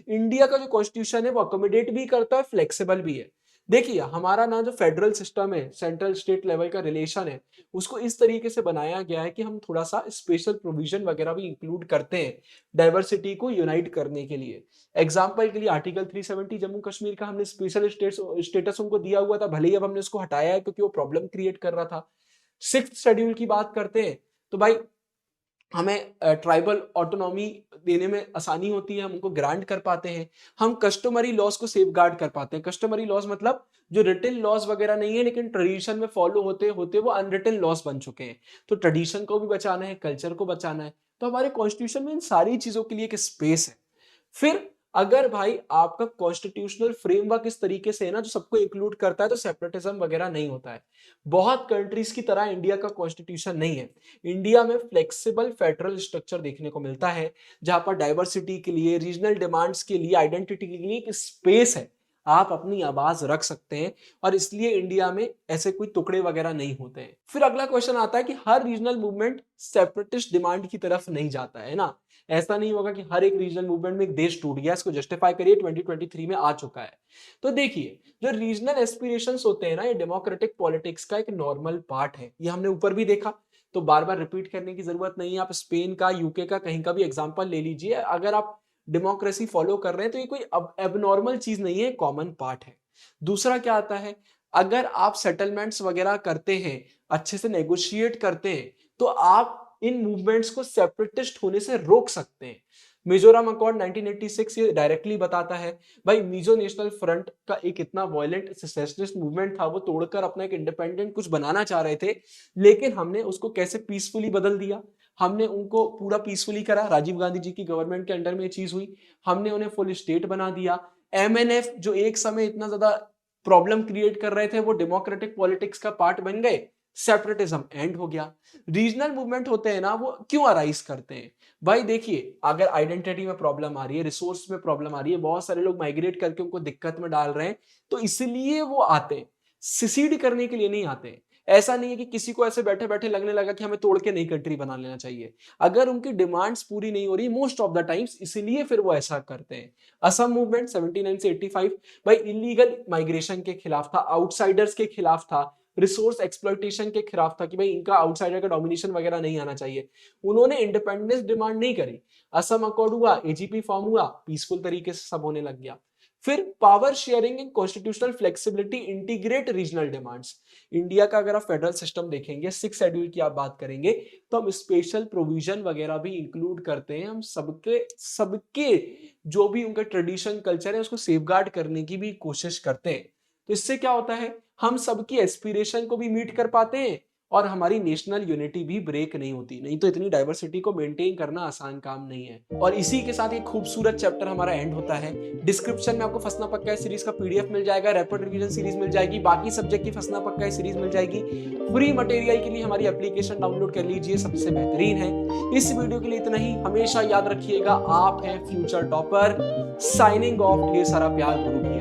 इंडिया का जो कॉन्स्टिट्यूशन है वो अकोमोडेट भी करता है, फ्लेक्सिबल भी है। देखिए हमारा ना जो फेडरल सिस्टम है, सेंट्रल स्टेट लेवल का रिलेशन है, उसको इस तरीके से बनाया गया है कि हम थोड़ा सा स्पेशल प्रोविजन वगैरह भी इंक्लूड करते हैं डाइवर्सिटी को यूनाइट करने के लिए। एग्जाम्पल के लिए आर्टिकल 370 जम्मू कश्मीर का हमने स्पेशल स्टेटस उनको दिया हुआ था, भले ही अब हमने उसको हटाया है क्योंकि वो प्रॉब्लम क्रिएट कर रहा था। 6th शेड्यूल की बात करते हैं तो भाई हमें ट्राइबल ऑटोनॉमी देने में आसानी होती है, हम उनको ग्रांट कर पाते हैं। हम कस्टमरी लॉज को सेफगार्ड कर पाते हैं। कस्टमरी लॉज मतलब जो रिटन लॉज वगैरह नहीं है लेकिन ट्रेडिशन में फॉलो होते होते वो अनरिटन लॉज बन चुके हैं। तो ट्रेडिशन को भी बचाना है, कल्चर को बचाना है, तो हमारे कॉन्स्टिट्यूशन में इन सारी चीजों के लिए एक स्पेस है। फिर अगर भाई आपका कॉन्स्टिट्यूशनल फ्रेमवर्क इस तरीके से है ना जो सबको इंक्लूड करता है, तो सेपरेटिज्म वगैरह नहीं होता है। बहुत कंट्रीज की तरह इंडिया का कॉन्स्टिट्यूशन नहीं है। इंडिया में फ्लेक्सिबल फेडरल स्ट्रक्चर देखने को मिलता है, जहां पर डाइवर्सिटी के लिए, रीजनल डिमांड्स के लिए, आइडेंटिटी के लिए एक स्पेस है, आप अपनी आवाज रख सकते हैं, और इसलिए इंडिया में ऐसे कोई टुकड़े वगैरह नहीं होते हैं। फिर अगला क्वेश्चन आता है कि हर रीजनल मूवमेंट सेपरेटिस्ट डिमांड की तरफ नहीं जाता है ना। ऐसा नहीं होगा कि हर एक रीजनल मूवमेंट में एक देश टूट गया, इसको जस्टिफाई करिए, 2023 में आ चुका है। तो देखिए जो रीजनल एस्पिरेशंस होते हैं ना, ये डेमोक्रेटिक पॉलिटिक्स का एक नॉर्मल पार्ट है। ये हमने ऊपर भी देखा, तो बार बार रिपीट करने की जरूरत नहीं है। आप स्पेन का, यूके का, कहीं का भी एग्जांपल ले लीजिए, अगर आप डेमोक्रेसी फॉलो कर रहे हैं तो ये कोई एबनॉर्मल चीज नहीं है, कॉमन पार्ट है। दूसरा क्या आता है, अगर आप सेटलमेंट्स वगैरह करते हैं, अच्छे से नेगोशिएट करते हैं, तो आप इन मूवमेंट्स को सेपरेटिस्ट होने से रोक सकते हैं। मिजोरम अकॉर्ड 1986 ये डायरेक्टली बताता है भाई, मिजो नेशनल फ्रंट का एक इतना वायलेंट सेसेशनिस्ट मूवमेंट था, वो तोड़कर अपना एक इंडिपेंडेंट कुछ बनाना चाह रहे थे, लेकिन हमने उसको कैसे पीसफुली बदल दिया। हमने उनको पूरा पीसफुली करा, राजीव गांधी जी की गवर्नमेंट के अंडर में ये चीज हुई, हमने उन्हें फुल स्टेट बना दिया। एमएनएफ जो एक समय इतना ज्यादा प्रॉब्लम क्रिएट कर रहे थे, वो डेमोक्रेटिक पॉलिटिक्स का पार्ट बन गए, सेपरेटिज्म एंड हो गया। रीजनल मूवमेंट होते हैं ना, वो क्यों अराइज करते हैं भाई, देखिए अगर आइडेंटिटी में प्रॉब्लम आ रही है, रिसोर्स में प्रॉब्लम आ रही है, बहुत सारे लोग माइग्रेट करके उनको दिक्कत में डाल रहे हैं, तो इसलिए वो आते हैं, सिसीड करने के लिए नहीं आते हैं। ऐसा नहीं है कि किसी को ऐसे बैठे बैठे लगने लगा कि हमें तोड़ के नई कंट्री बना लेना चाहिए। अगर उनकी डिमांड्स पूरी नहीं हो रही मोस्ट ऑफ द टाइम्स, इसलिए फिर वो ऐसा करते हैं। असम मूवमेंट 79 से 85 भाई इलीगल माइग्रेशन के खिलाफ था, आउटसाइडर्स के खिलाफ था, रिसोर्स एक्सप्लॉइटेशन के खिलाफ था कि भाई इनका आउटसाइडर का डोमिनेशन वगैरह नहीं आना चाहिए। उन्होंने इंडिपेंडेंस डिमांड नहीं करी, असम अकॉर्ड हुआ, एजीपी फॉर्म हुआ, पीसफुल तरीके से सब होने लग गया। फिर power sharing and constitutional flexibility integrate regional demands. India का अगर आप फेडरल सिस्टम देखेंगे, 6 शेड्यूल की आप बात करेंगे, तो हम स्पेशल प्रोविजन वगैरह भी इंक्लूड करते हैं। हम सबके सबके जो भी उनका ट्रेडिशन कल्चर है उसको सेफगार्ड करने की भी कोशिश करते हैं। तो इससे क्या होता है, हम सबकी एस्पिरेशन को भी मीट कर पाते हैं और हमारी नेशनल यूनिटी भी ब्रेक नहीं होती। नहीं तो इतनी डाइवर्सिटी को मेंटेन करना आसान काम नहीं है। और इसी के साथ एक खूबसूरत चैप्टर हमारा एंड होता है। डिस्क्रिप्शन में आपको फंसना पक्का है सीरीज का पीडीएफ मिल जाएगा, रैपिड रिवीजन सीरीज मिल जाएगी, बाकी सब्जेक्ट की फंसना पक्का है सीरीज मिल जाएगी। फ्री मटेरियल के लिए हमारी एप्लीकेशन डाउनलोड कर लीजिए, सबसे बेहतरीन है। इस वीडियो के लिए इतना ही। हमेशा याद रखिएगा, आप हैं फ्यूचर टॉपर। साइनिंग ऑफ, ढेर सारा प्यार गुरु।